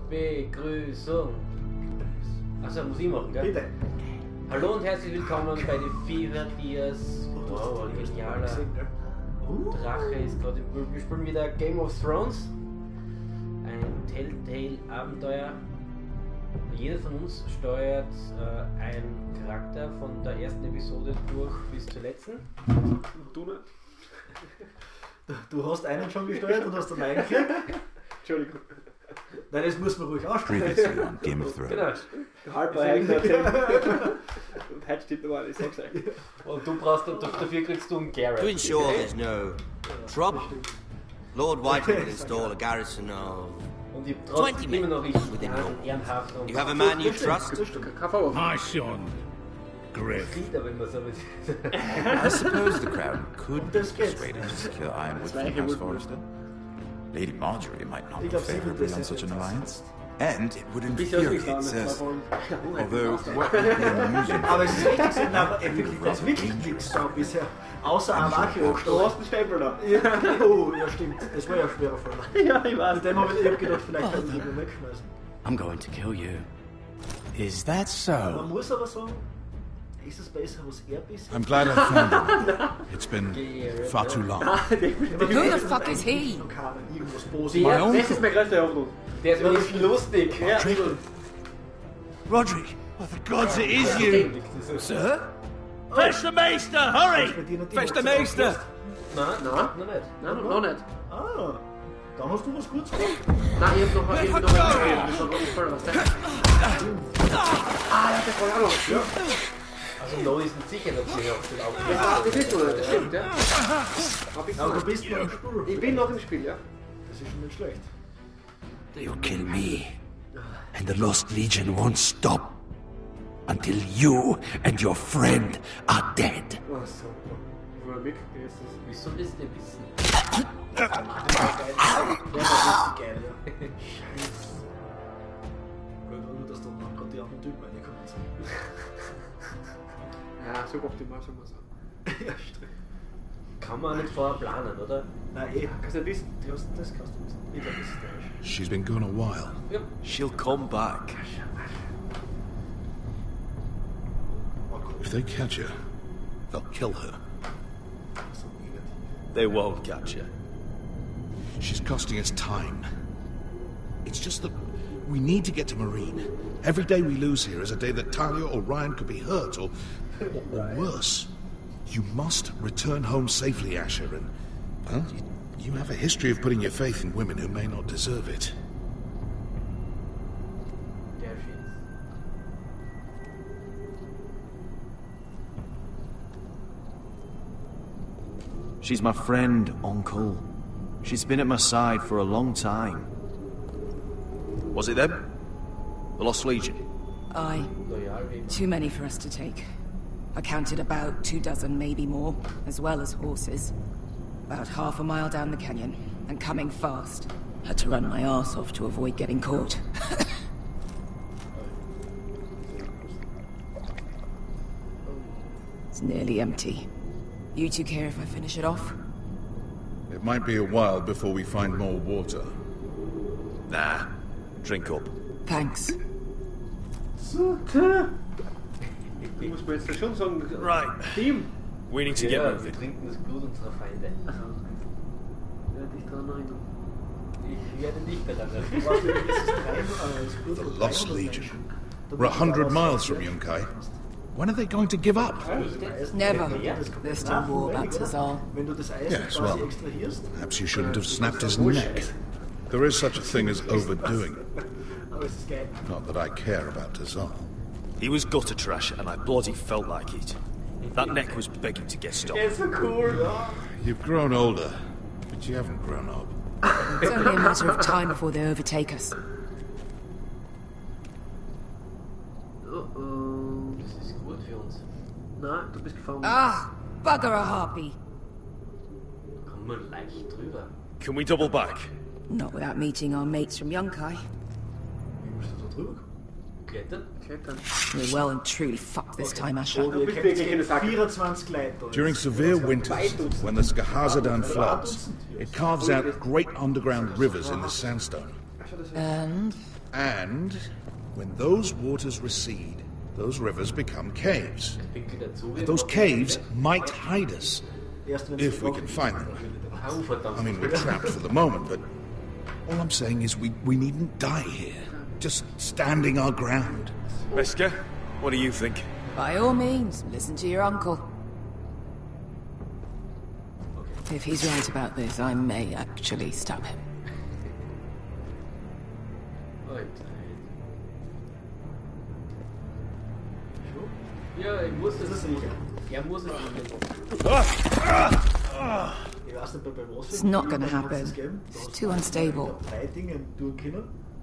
Begrüßung. Achso, muss ich machen, gell? Bitte. Hallo und herzlich willkommen bei TheFifateers. Wow, ein genialer Drache ist gerade im Bild. Wir spielen wieder Game of Thrones. Ein Telltale-Abenteuer. Jeder von uns steuert einen Charakter von der ersten Episode durch bis zur letzten. Du nicht? Du hast einen schon gesteuert und hast einen eigenen. Entschuldigung. Nein, das muss man ruhig aussprechen. Previously on Game of Thrones. Genau. Halb eigener und heute steht normal, ich sag's euch. Und du brauchst, dafür kriegst du einen Garrett. To ensure there's no trouble, Lord White will install a garrison of... Und ich trotzdem immer noch richtig within ehrenhaft. Und You have a man you trust? KV. Marshon. Griff. klingt aber immer so. I suppose the Crown could be persuaded to secure Ironwood from House Forrester. Lady Marjorie might not look favourably on such an alliance. And it would infuriate Cersei. Although, what would be amusing... Aber es ist richtig, sie haben effektiv jetzt wirklich nichts da bisher. Außer Avakio. Du hast einen Stempel da. Ja, oh, ja stimmt. Das war ja ein schwerer Fall. Ja, ich weiß. Mit dem habe ich gedacht, vielleicht kann ich ihn wegschmeißen. I'm going to kill you. Is that so? Man muss aber sagen, ist es besser, was er bisher... I'm glad I found him. It's been far too long. Who the fuck is he? Irgendwas Positives. Das ist meine größte Hoffnung. Der ist wenigstens lustig. Ja. Roderick, what the gods, it is you! Sir? Fetch the Maester, hurry! Fetch the Meister! Nein, noch nicht. Nein, noch nicht. Ah, dann hast du was Gutes gemacht. Nein, ich hab noch ein Spiel. Das war wirklich voll was. Ah, ja, das war ja noch. Ja. Also noch ist nicht sicher, dass sie auf den Augen. Ja, das ist noch nicht, das stimmt, ja. Aber du bist noch im Spiel. Ich bin noch im Spiel, ja. Das ist schon nicht schlecht. You'll kill me, and the Lost Legion won't stop until you and your friend are dead. Ach so. Wo er weggegessen ist. Wie soll das denn wissen? Der war richtig geil, ja. Scheiße. Gut, nur dass da noch gerade die anderen Typen reingekommen sind. Ja, so optimal soll man sagen. Ja, stimmt. Kann man nicht vorher planen, oder? Nein, eh. Kannst du nicht wissen? Das kannst du wissen. Ich glaube, das ist der. She's been gone a while. She'll come back. If they catch her, they'll kill her. They won't catch her. She's costing us time. It's just that we need to get to Marine. Every day we lose here is a day that Talia or Ryan could be hurt, or worse. You must return home safely, Asher, and, well, you have a history of putting your faith in women who may not deserve it. Der she is. She's my friend, Uncle. She's been at my side for a long time. Was it them? The Lost Legion? Aye. Loyal wie immer. Too many for us to take. I counted about 24, maybe more, as well as horses. About half a mile down the canyon, and coming fast. Had to run my arse off to avoid getting caught. It's nearly empty. You two care if I finish it off? It might be a while before we find more water. Nah. Drink up. Thanks. Ich muss mir jetzt schon sagen, Right. Team. We need to get Ja, wir moving. trinken das Blut unserer Feinde. Werde ich dran erinnern. Ich werde nicht daran erinnern. The Lost Legion. We're 100 miles from Yunkai. When are they going to give up? Never. There's still more about Tazal. Wenn du das Eisen Yes, quasi well, extrahierst. perhaps you shouldn't have snapped his neck. There is such a thing as overdoing it. Aber es ist geil. Not that I care about Tazal. He was gutter trash, and I bloody felt like it. That neck was begging to get stopped. Der ist so cool. You've grown older, but you haven't grown up. It's only a matter of time before they overtake us. Oh. Das ist gut für uns. Nein, du bist gefangen. Ah, bugger a harpy. Kommen wir leicht drüber. Can we double back? Not without meeting our mates from Yunkai. Wie musst du da drüber kommen? Klettern? We're well and truly fucked this time, Asher. Wir bist wirklich in der Sache. 24 Leute. During severe winters, when the Skahazadan floods, it carves out great underground rivers in the sandstone. And And when those waters recede, those rivers become caves. And those caves might hide us, if we can find them. I mean, we're trapped for the moment, but all I'm saying is we needn't die here. Just standing our ground. Wesker, what do you think? By all means, listen to your uncle. If he's right about this, I may actually stop him. Ja, ich muss es sicher. Er muss es It's not gonna happen. It's too unstable.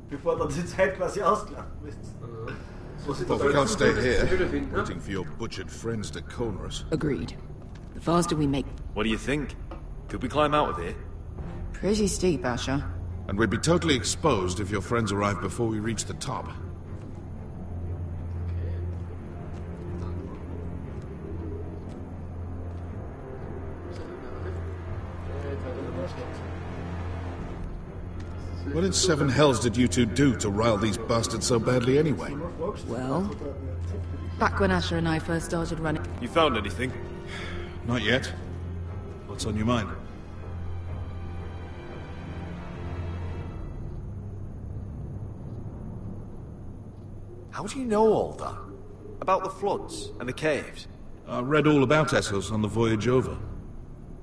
Bevor dann die Zeit quasi ausgelaufen ist. Well, we can't stay here, waiting for your butchered friends to corner us. Agreed. The faster we make... What do you think? Could we climb out of here? Pretty steep, Asher. And we'd be totally exposed if your friends arrived before we reached the top. What in seven hells did you two do to rile these bastards so badly anyway? Well, back when Asher and I first started running... You found anything? Not yet. What's on your mind? How do you know all that? About the floods and the caves? I read all about Essos on the voyage over.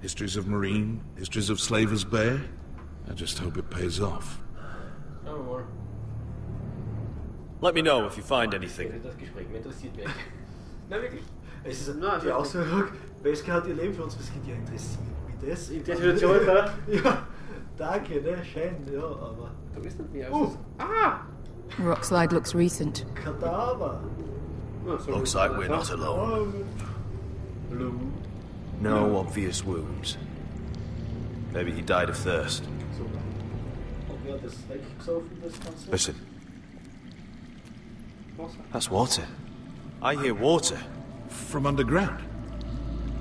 Histories of Marine, histories of Slaver's Bay. I just hope it pays off. Let me know if you find anything. Das Gespräch interessiert mich. Na wirklich. Es ist die Ausführung, Wesker hat ihr Leben für uns, was geht ja interessiert, wie das? Interpretation, oder? Ja, danke, ne, schön, ja, aber... Du bist nicht mehr aus. Rockslide looks recent. Kadaver. Looks like we're not alone. No obvious wounds. Maybe he died of thirst. Listen. That's water. I hear water. From underground.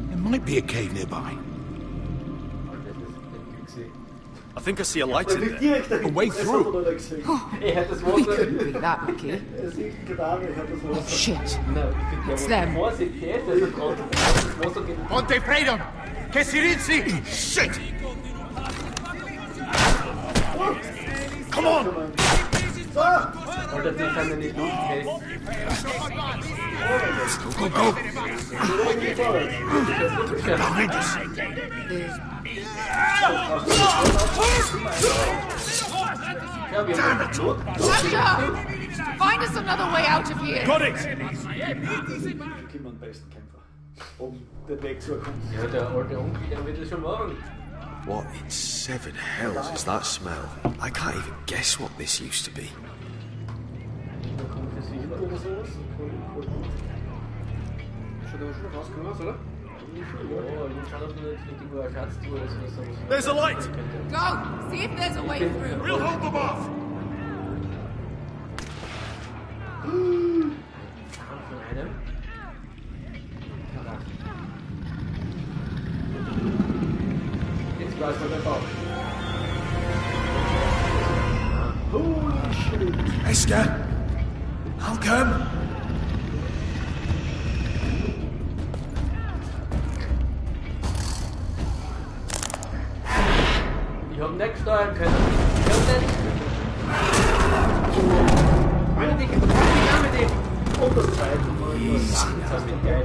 There might be a cave nearby. I think I see a light in there. A way through. We couldn't be that lucky. Oh, shit. It's them. Ponte freedom! Che si rizzi! Shit! Come on! Oder die kann er nicht durchgehen. Go, go! Behind us! Damn it! Asher! Find us another way out of here! Got it! Kim am besten Kämpfer, den Weg zu erkunden. Ja, der alte Onkel, der wird es schon machen. What in seven hells is that smell? I can't even guess what this used to be. There's a light! Go! See if there's a way through. We'll hold them off! Jetzt weiß man der Bauch. Holy shit! Wesker! I'll come! Ich hab nicht steuern können. Ich hab nicht. Meine Dicke, an mit dem. Und das zweite Mal. Das wird geil.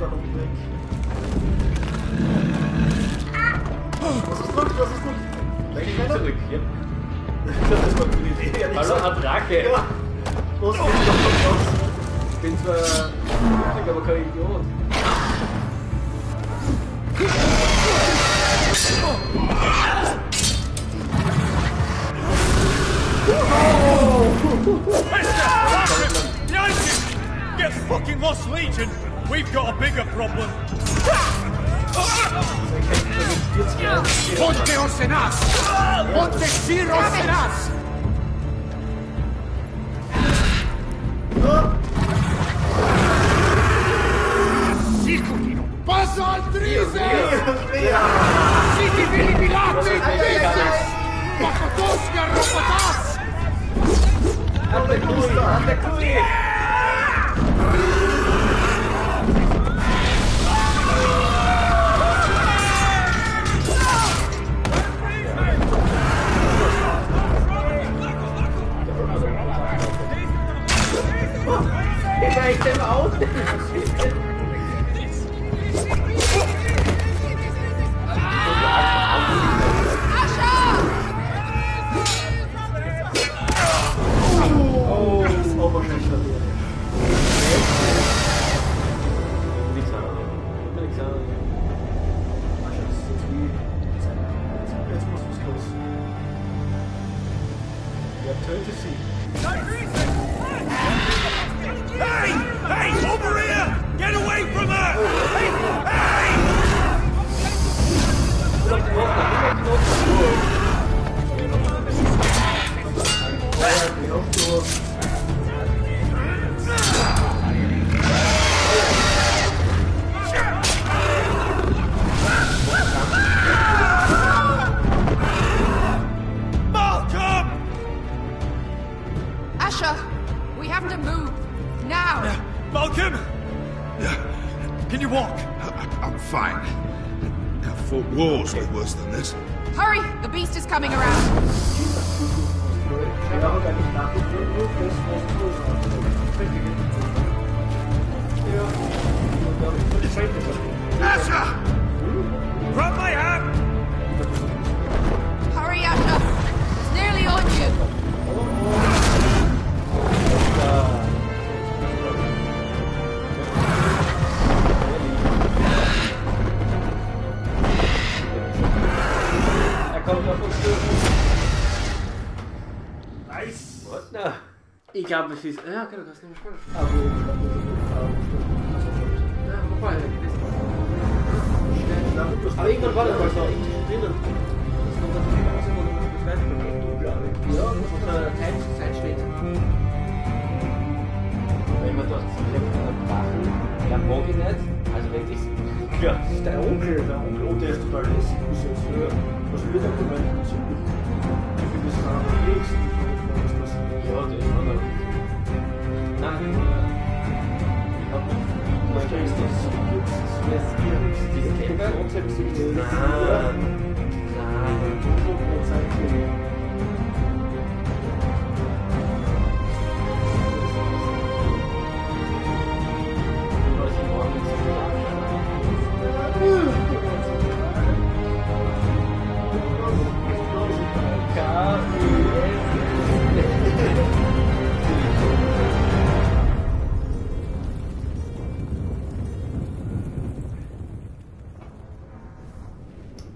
Was ist gut? Was ist gut? Ich bin zurück. Ja. Das war eine gute Idee, ehrlich Hallo, gesagt. ein Drache. Ja. Was geht doch raus? Ich bin zwar mutig, aber kein Idiot. Get fucking lost, Legion! We've got a bigger problem! Ponte Orsenas! Ponte Sir Orsenas! Circulino! Passa al Trise! Siti Vilibilati! Pakotoska Ropatas! der Kuli! An der Kuli! Jetzt ich dem auf! Hey! Over here! Get away from her! Hey! Malcolm! Asher, we have to move. Now! Malcolm! Can you walk? I'm fine. I've fought wars way worse than this. Hurry! The beast is coming around. Asher! Grab my hand! Hurry, Asher! It's nearly on you. Nice! Was? Na. Ich glaube, es ist. Ja, genau, das ist nicht mehr spannend. Aber irgendwann war das mal so drinnen. Das kommt dann nicht raus, wo du das weißt, ja, wo der Zeit steht. Wenn man dort Wachen, ja, mag ich nicht. Also wirklich. Ja, das ist der Onkel, und der ist total lässig. Was will der gemeint? Ich finde das am nächsten. Ja, der ist schon noch. Nein, ich hab noch. Verstehst du das? Diese Kämpfe?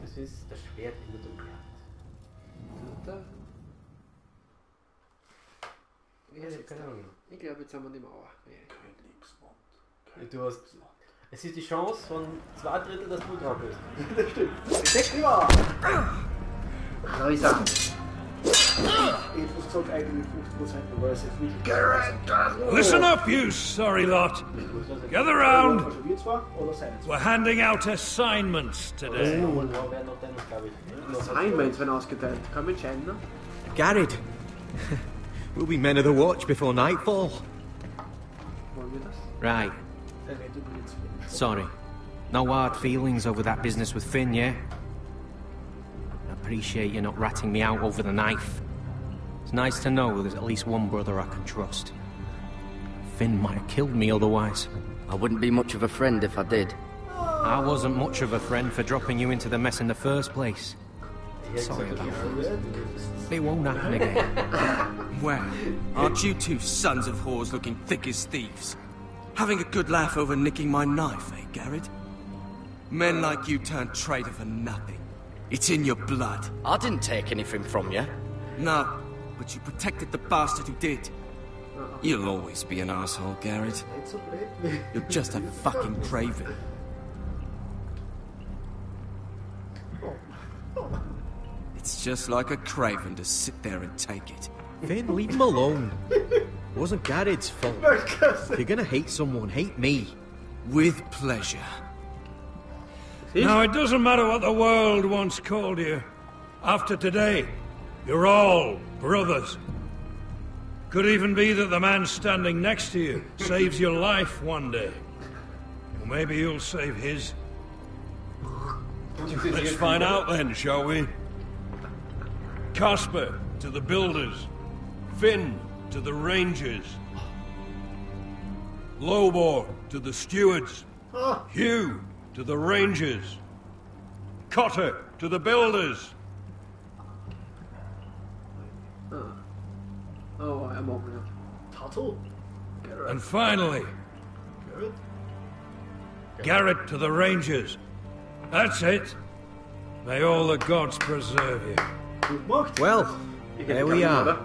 Das ist das Schwert in der Dunkelheit. Keine Ahnung. Ich glaube, jetzt haben wir die Mauer. Du hast. Es ist die Chance von 2/3, dass du dran bist. Das stimmt. Steck lieber! So ist er. Jetzt muss gesagt, eigentlich 50%, weil es jetzt wirklich. Listen up, you sorry lot. Gather round. Also wir zwar, oder sein We're handing out assignments today. Ja, werden noch deines, glaube ich. Assignments werden ausgeteilt. Kann man entscheiden, ne? Garrett, we'll be men of the watch before nightfall. Wollen wir das? Right. Sorry. No hard feelings over that business with Finn, yeah? I appreciate you not ratting me out over the knife. It's nice to know there's at least one brother I can trust. Finn might have killed me otherwise. I wouldn't be much of a friend if I did. I wasn't much of a friend for dropping you into the mess in the first place. Sorry about that. It won't happen again. Well, aren't you two sons of whores looking thick as thieves? Having a good laugh over nicking my knife, eh, Garrett? Men like you turn traitor for nothing. It's in your blood. I didn't take anything from you. No, but you protected the bastard who did. You'll always be an asshole, Garrett. You're just a fucking craven. It's just like a craven to sit there and take it. Finn, leave him alone. It wasn't Garrett's fault. If you're gonna hate someone, hate me. With pleasure. Now, it doesn't matter what the world once called you. After today, you're all brothers. Could even be that the man standing next to you saves your life one day. Or maybe you'll save his. Let's find out then, shall we? Casper to the builders. Finn to the rangers. Lobor to the stewards. Hugh to the rangers. Cotter to the builders. Oh, I'm opening up. Tuttle? And finally, Garrett to the rangers. That's it. May all the gods preserve you. Well, there we are.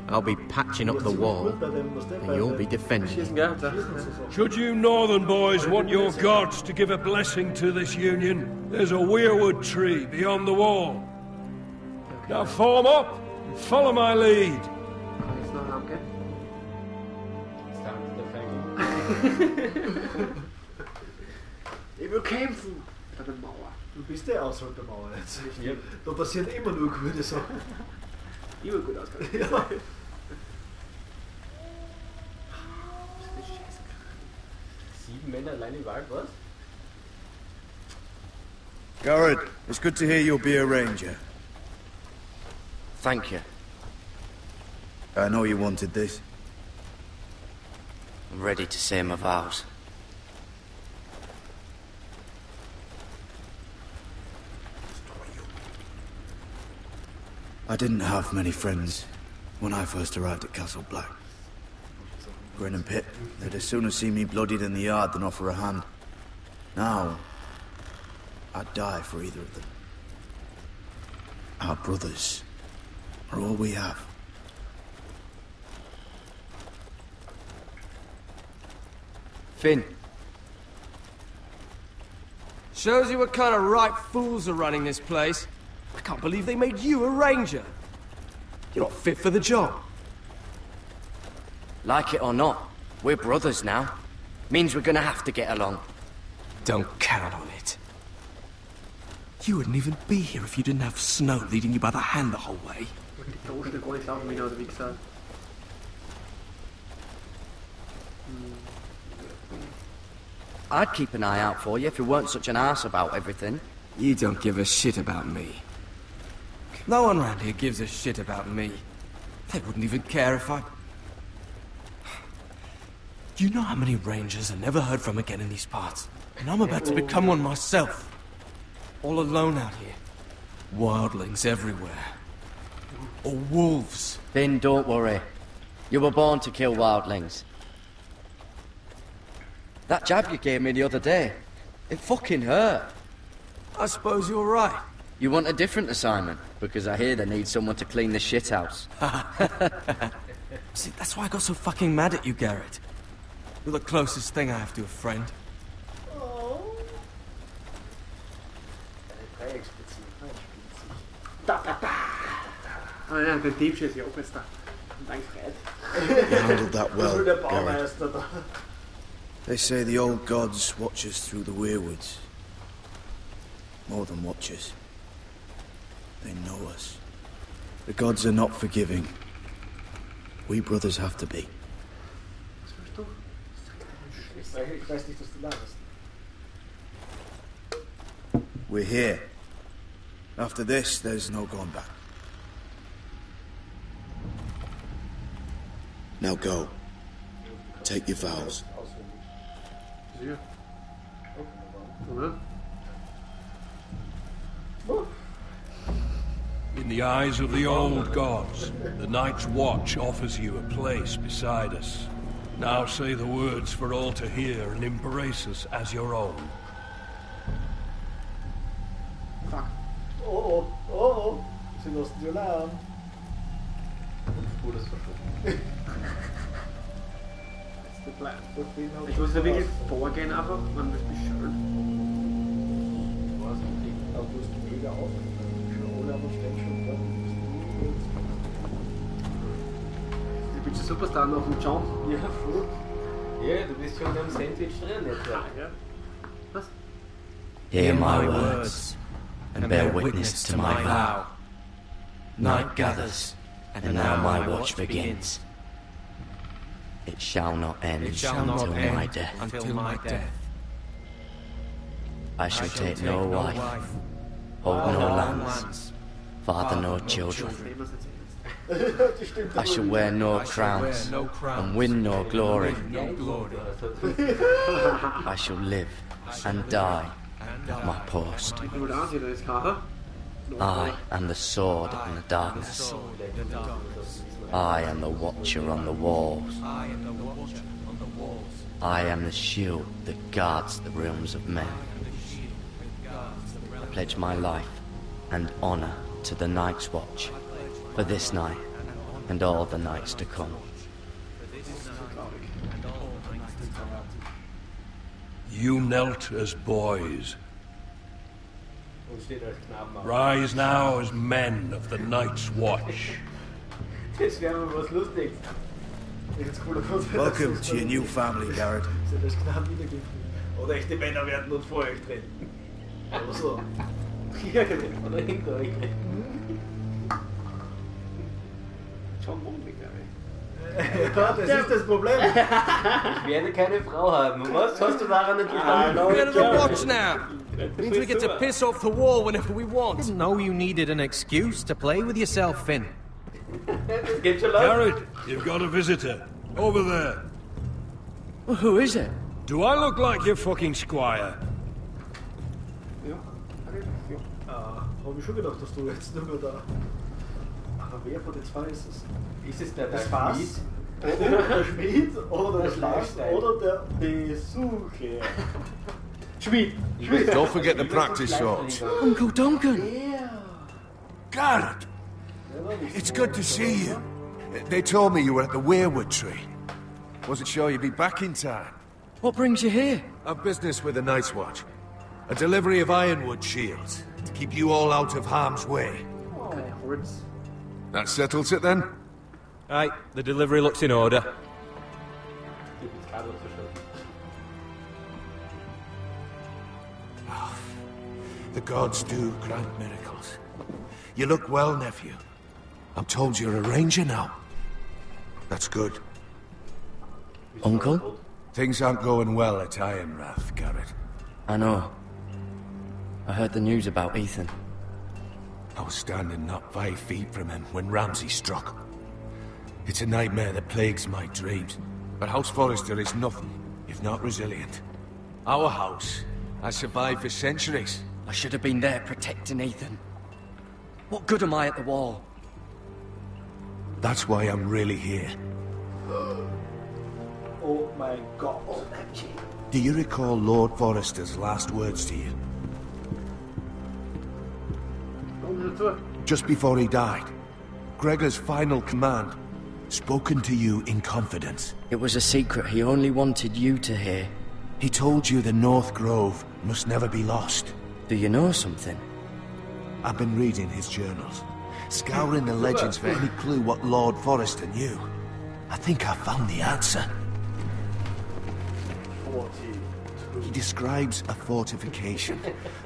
I'll be patching up the wall, and you'll be defending it. Should you northern boys want your gods to give a blessing to this union, there's a weirwood tree beyond the wall. Now form up and follow my lead. Ich will kämpfen bei der Mauer. Du bist der außerhalb der Mauer jetzt. Yep. Da passieren immer nur gute Sachen. Immer gut ausgegangen. Ja. 7 Männer allein im Wald, was? Garrett, it's good to hear you'll be a ranger. Thank you. I know you wanted this. I'm ready to say my vows. I didn't have many friends when I first arrived at Castle Black. Grin and Pip, they'd as soon have seen me bloodied in the yard than offer a hand. Now, I'd die for either of them. Our brothers are all we have. Finn. Shows you what kind of ripe fools are running this place. I can't believe they made you a ranger. You're not fit for the job. Like it or not, we're brothers now. Means we're gonna have to get along. Don't count on it. You wouldn't even be here if you didn't have Snow leading you by the hand the whole way. I'd keep an eye out for you if you weren't such an arse about everything. You don't give a shit about me. No one around here gives a shit about me. They wouldn't even care if I... Do you know how many rangers I never heard from again in these parts? And I'm about to become one myself. All alone out here. Wildlings everywhere. Or wolves. Finn, don't worry. You were born to kill wildlings. That jab you gave me the other day, it fucking hurt. I suppose you're right. You want a different assignment? Because I hear they need someone to clean the shithouse. See, that's why I got so fucking mad at you, Garrett. You're the closest thing I have to a friend. Oh ja, den Diebstahl ist ja auch jetzt da. Dank Fred. You handled that well, Garrett. They say the old gods watch us through the weirwoods. More than watchers. They know us. The gods are not forgiving. We brothers have to be. We're here. After this, there's no going back. Now go. Take your vows. In the eyes of the old gods, the Night's Watch offers you a place beside us. Now say the words for all to hear and embrace us as your own. Fuck. Oh, oh, oh. Sie lassen die Alarm. Bruder ist verschwunden. Ich muss da wirklich vorgehen einfach, man wird mich schön. Aber du hast mega auf. Schon aber steht schon da. Ich bin schon Superstar noch im John. Ja, voll. Ja, du bist schon am Sandwich drin jetzt. Ja. Was? Hear my words, and bear witness to my vow. Night gathers, and now my watch begins. It shall not end until my death. Until my death. I shall take no wife, hold no lands, father no children. I shall wear no crowns, and win no glory. I shall live and die at my post. I am the sword in the darkness. I am the watcher on the walls. I am the shield that guards the realms of men. I pledge my life and honor to the Night's Watch for this night and all the nights to come. You knelt as boys. Rise now as men of the Night's Watch. Welcome to your new family, Garrett. Oder echte Männer werden uns vor euch treten. Oder so. Ja, genau. Oder hinter euch treten. Schon hungrig, ja, das ist das Problem. Ich werde keine Frau haben. Was hast du daran nicht verstanden? We're at the watch now. Means we get to piss off the wall whenever we want. Didn't know you needed an excuse to play with yourself, Finn. Get your love. Garrett, you've got a visitor. Over there. Well, who is it? Do I look like your fucking squire? Ja. Hab ich schon gedacht, dass du jetzt nicht mehr da. Aber wer von den zwei ist es? Ist es der Schmied? Oder der Schmied? Oder der Schlachter? Oder der Besucher? Schmied! Don't forget to practice swords. Uncle Duncan! Yeah! Garrett! It's good to see you. They told me you were at the weirwood tree. Wasn't sure you'd be back in time. What brings you here? A business with the Night's Watch. A delivery of ironwood shields to keep you all out of harm's way. Okay, hordes. That settles it then? Aye, the delivery looks in order. The gods do grant miracles. You look well, nephew. I'm told you're a ranger now. That's good. Uncle? Things aren't going well at Ironrath, Garrett. I know. I heard the news about Ethan. I was standing not 5 feet from him when Ramsay struck. It's a nightmare that plagues my dreams. But House Forrester is nothing if not resilient. Our house has survived for centuries. I should have been there protecting Ethan. What good am I at the wall? That's why I'm really here. Oh my god. Do you recall Lord Forrester's last words to you? Just before he died, Gregor's final command, spoken to you in confidence. It was a secret he only wanted you to hear. He told you the North Grove must never be lost. Do you know something? I've been reading his journals, scouring the legends for any clue what Lord Forrester knew. I think I found the answer. He describes a fortification,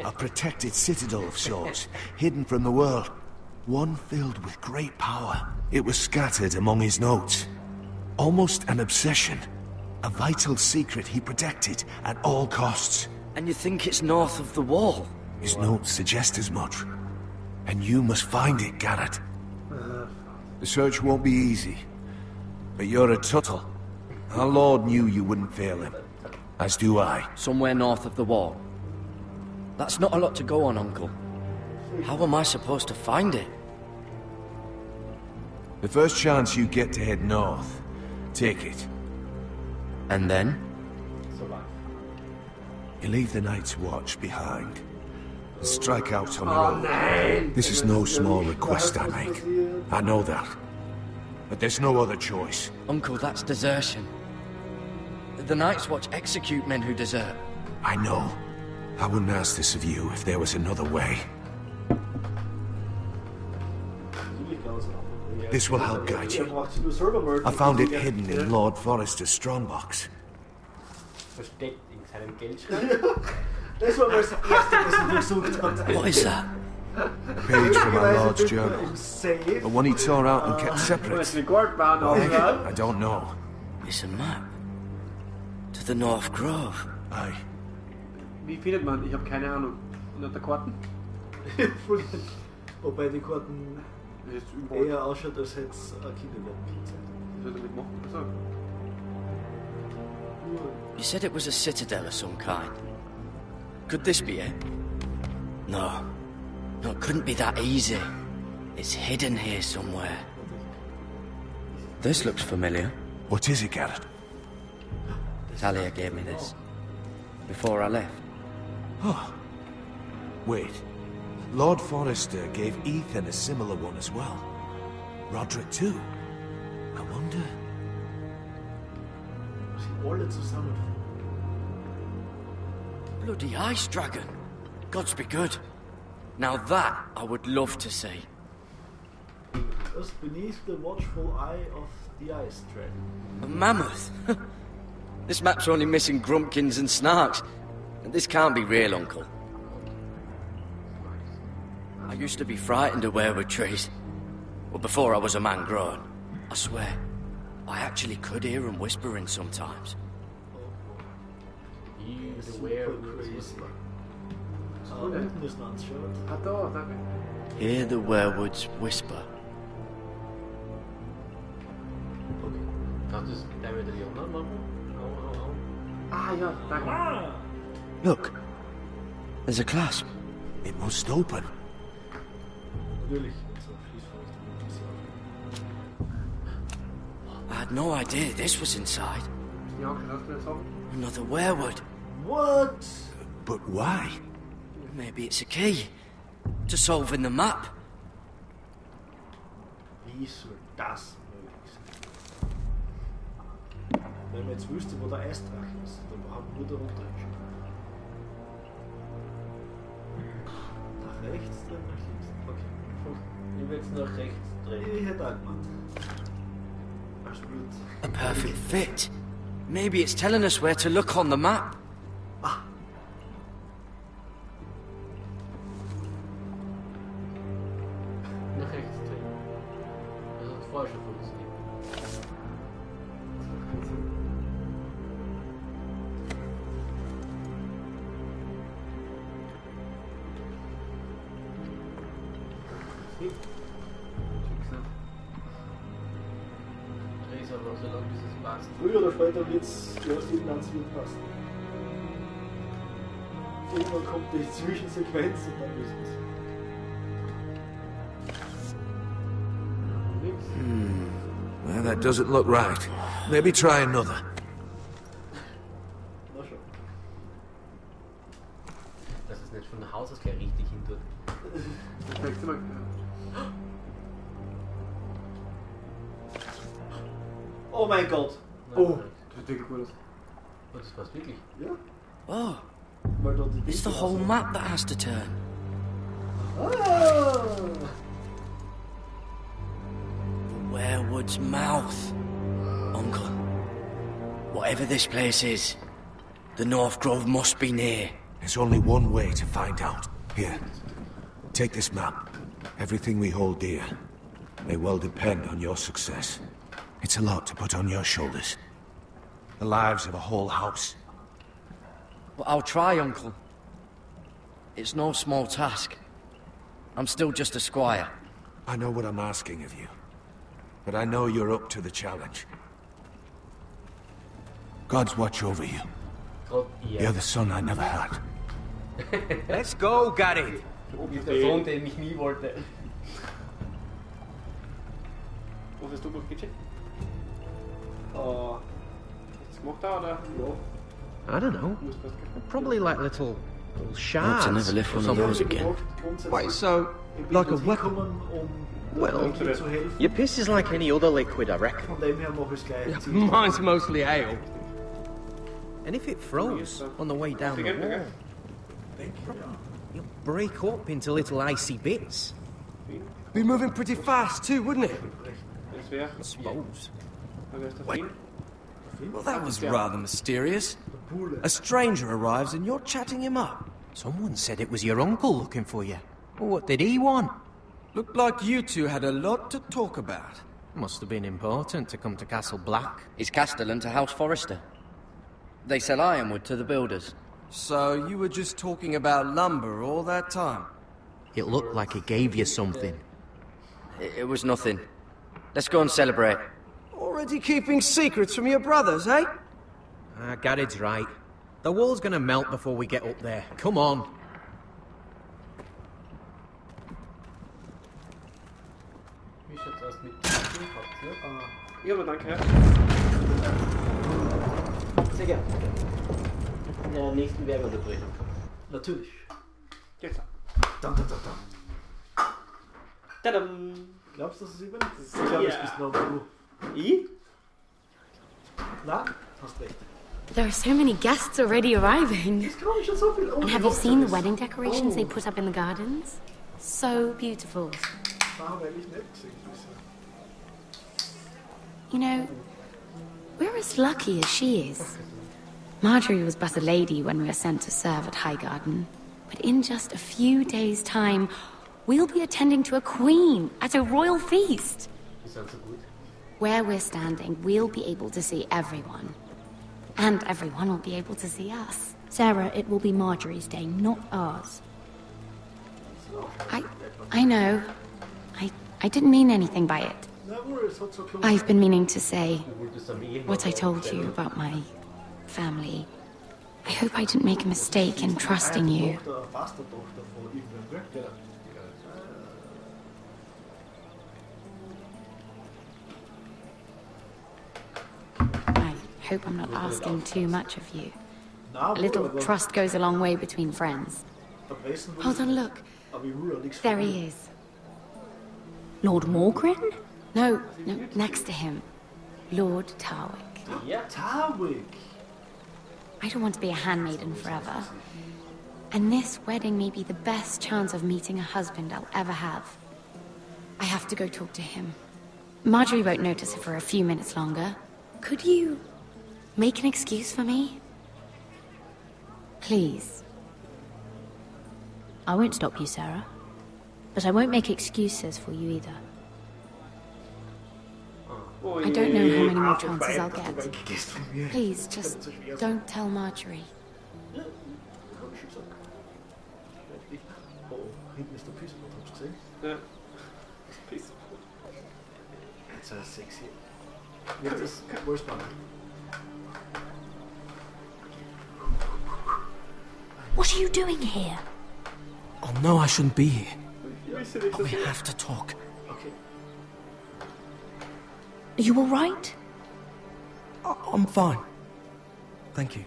a protected citadel of sorts, hidden from the world. One filled with great power. It was scattered among his notes. Almost an obsession. A vital secret he protected at all costs. And you think it's north of the wall? His notes suggest as much. And you must find it, Garrett. The search won't be easy. But you're a Tuttle. Our Lord knew you wouldn't fail him. As do I. Somewhere north of the wall. That's not a lot to go on, Uncle. How am I supposed to find it? The first chance you get to head north, take it. And then? You leave the Night's Watch behind. And strike out on your own. This is no small request I make. I know that. But there's no other choice. Uncle, that's desertion. The Night's Watch execute men who desert. I know. I wouldn't ask this of you if there was another way. This will help guide you. I found it hidden in Lord Forrester's strongbox. Versteckt in seinem Geldschrank. Das war das erste, was ich gesucht habe. What is that? A page from my Lord's journal. But one he tore out and kept separate. I don't know. It's a map. To the North Grove. Aye. Wie findet man? Ich habe keine Ahnung. Und hat der Karten? Wobei die Karten eher ausschaut, als hätte es eine Kindergarten gezeigt. Was soll ich damit machen? Also. You said it was a citadel of some kind. Could this be it? No. No, it couldn't be that easy. It's hidden here somewhere. This looks familiar. What is it, Garrett? Talia gave me this. Before I left. Oh. Wait. Lord Forrester gave Ethan a similar one as well. Roderick too. I wonder... Alle zusammen. Bloody ice dragon. Gods be good. Now that I would love to see. Just beneath the watchful eye of the ice dragon. A mammoth? This map's only missing grumpkins and snarks. And this can't be real, Uncle. I used to be frightened of weirwood trees. Well, before I was a man grown. I swear, I actually could hear them whispering sometimes. He's the werewolves whisper. Unten ist ein Shirt. Hear the werewolves whisper. Kannst du es gleich mit den anderen machen? Ah ja, danke. Look, there's a clasp. It must open. Natürlich. I had no idea this was inside. Ja, kannst du das sagen? Another werewood. What? But why? Maybe it's a key to solving the map. Wie soll das möglich sein? Wenn man jetzt wüsste, wo der Eisdrache ist, dann haben wir nur da runter hinschauen. Nach rechts, dann nach links. Okay. Ich will jetzt nach rechts drehen. Ich hätte auch gemacht. Alles gut. A perfect fit. Maybe it's telling us where to look on the map. Nach rechts drehen. Das hat vorher schon funktioniert. Dreh es aber so lange, bis es passt. Früher oder später wird's irgendwann wird passen. Irgendwann kommt die Zwischensequenz und dann wissen wir es. Well, that doesn't look right. Maybe try another. Na schon. Dass es nicht von Haus aus gleich richtig hin tut. Das nächste Mal. Oh mein Gott! Oh, das sieht wirklich gut aus. Das passt wirklich. Ja? Oh, Weil da die it's the whole map that has to turn. Ah! The werewood's mouth. Uncle, whatever this place is, the North Grove must be near. There's only one way to find out. Here, take this map. Everything we hold dear may well depend on your success. It's a lot to put on your shoulders. The lives of a whole house. But I'll try, Uncle. It's no small task. I'm still just a squire. I know what I'm asking of you, but I know you're up to the challenge. God's watch over you. Gott, ja. You're the son I never had. Let's go, Gary. Der Sohn, den ich nie wollte. Was hast du mal gecheckt? Was gemacht er, oder? Ja. I don't know. Probably like little shards. To never lift one of those again. Why, so, like a weapon? Well, your piss is like any other liquid, I reckon. Von dem her mache ich es gleich. Mine's mostly ale. And if it froze on the way down the wall, you'll break up into little icy bits. Be moving pretty fast too, wouldn't it? Das wäre. I suppose. Wait. Well, that was rather mysterious. A stranger arrives and you're chatting him up. Someone said it was your uncle looking for you. Well, what did he want? Looked like you two had a lot to talk about. Must have been important to come to Castle Black. He's Castellan to House Forrester. They sell ironwood to the builders. So you were just talking about lumber all that time? It looked like he gave you something. It was nothing. Let's go and celebrate. Already keeping secrets from your brothers, eh? Garrett's right. The wall's gonna melt before we get up there. Come on. Wie schaut's aus mit Habt, ne? Ja, aber danke. Sehr gerne. In der nächsten Werbeunterbrechung. Natürlich. Jetzt. Dann. Tadam! Glaubst du, dass es übernimmt? Ich glaube, es bist noch du. Ich? Na, hast recht. There are so many guests already arriving. Es kommen schon so viele. And have you seen the wedding decorations they put up in the gardens? So beautiful. You know, we're as lucky as she is. Marjorie was but a lady when we were sent to serve at Highgarden. But in just a few days' time, we'll be attending to a queen at a royal feast. Where we're standing, we'll be able to see everyone. And everyone will be able to see us. Sarah, it will be Marjorie's day, not ours. I know. I didn't mean anything by it. I've been meaning to say what I told you about my family. I hope I didn't make a mistake in trusting you. I hope I'm not asking too much of you. A little trust goes a long way between friends. Hold on, look. There he is. Lord Morgren? No, next to him. Lord Tarwick. Yeah. Tarwick. I don't want to be a handmaiden forever. And this wedding may be the best chance of meeting a husband I'll ever have. I have to go talk to him. Marjorie won't notice it for a few minutes longer. Could you make an excuse for me? Please. I won't stop you, Sarah. But I won't make excuses for you either. I don't know how many more chances I'll get. Please, just don't tell Marjorie. Hinten ist der Pisspot, hast du gesehen? Ja. Pisspot. Jetzt ist sexy. Jetzt ist wohl spannend. What are you doing here? Oh no, I shouldn't be here. But we have to talk. Okay. Are you alright? I'm fine. Thank you.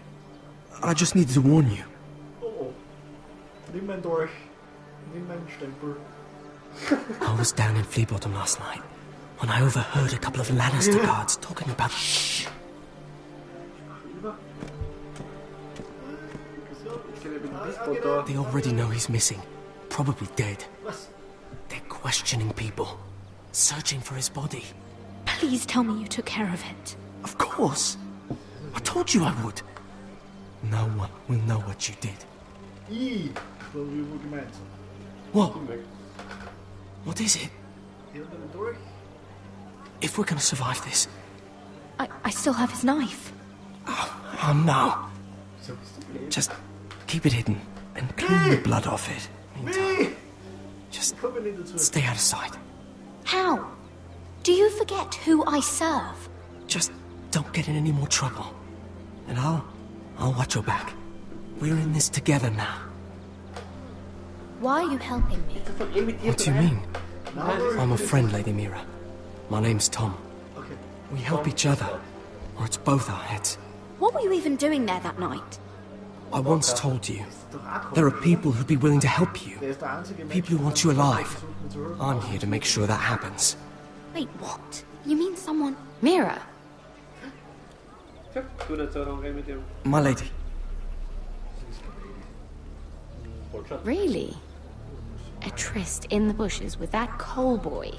I just needed to warn you. Oh. Nimm mein Dolch. Nimm meinen Stempel. I was down in Fleabottom last night when I overheard a couple of Lannister guards talking about... Shh! They already know he's missing. Probably dead. They're questioning people. Searching for his body. Please tell me you took care of it. Of course. I told you I would. No one will know what you did. What? What is it? If we're gonna survive this... I still have his knife. Oh no. Just keep it hidden and clean the blood off it. Meantime, just stay out of sight. How? Do you forget who I serve? Just don't get in any more trouble. And I'll watch your back. We're in this together now. Why are you helping me? What do you mean? I'm a friend, Lady Mira. My name's Tom. We help each other, or it's both our heads. What were you even doing there that night? I once told you, there are people who'd be willing to help you. People who want you alive. I'm here to make sure that happens. Wait, what? You mean someone... Mira! My lady. Really? A tryst in the bushes with that coal boy?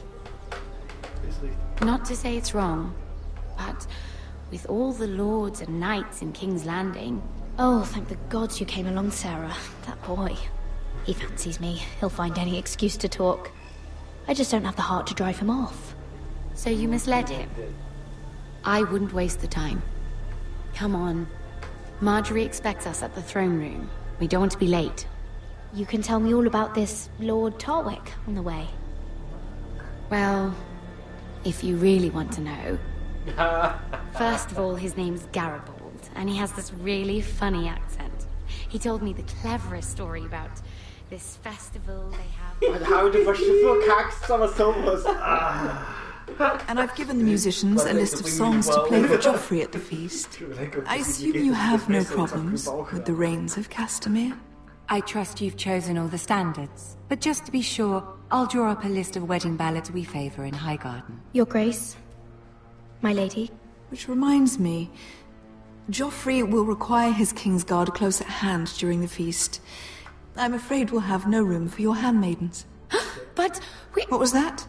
Not to say it's wrong, but with all the lords and knights in King's Landing... Oh, thank the gods you came along, Sarah. That boy. He fancies me. He'll find any excuse to talk. I just don't have the heart to drive him off. So you misled him? I wouldn't waste the time. Come on. Marjorie expects us at the throne room. We don't want to be late. You can tell me all about this Lord Tarwick on the way. Well, if you really want to know. First of all, his name's Garibald, and he has this really funny accent. He told me the cleverest story about this festival they have. How du verkackst aber sowas. And I've given the musicians a list of songs to play for Joffrey at the feast. I assume you have no problems with the Rains of Castamere? I trust you've chosen all the standards. But just to be sure, I'll draw up a list of wedding ballads we favour in Highgarden. Your Grace, my lady. Which reminds me, Joffrey will require his Kingsguard close at hand during the feast. I'm afraid we'll have no room for your handmaidens. But we... What was that?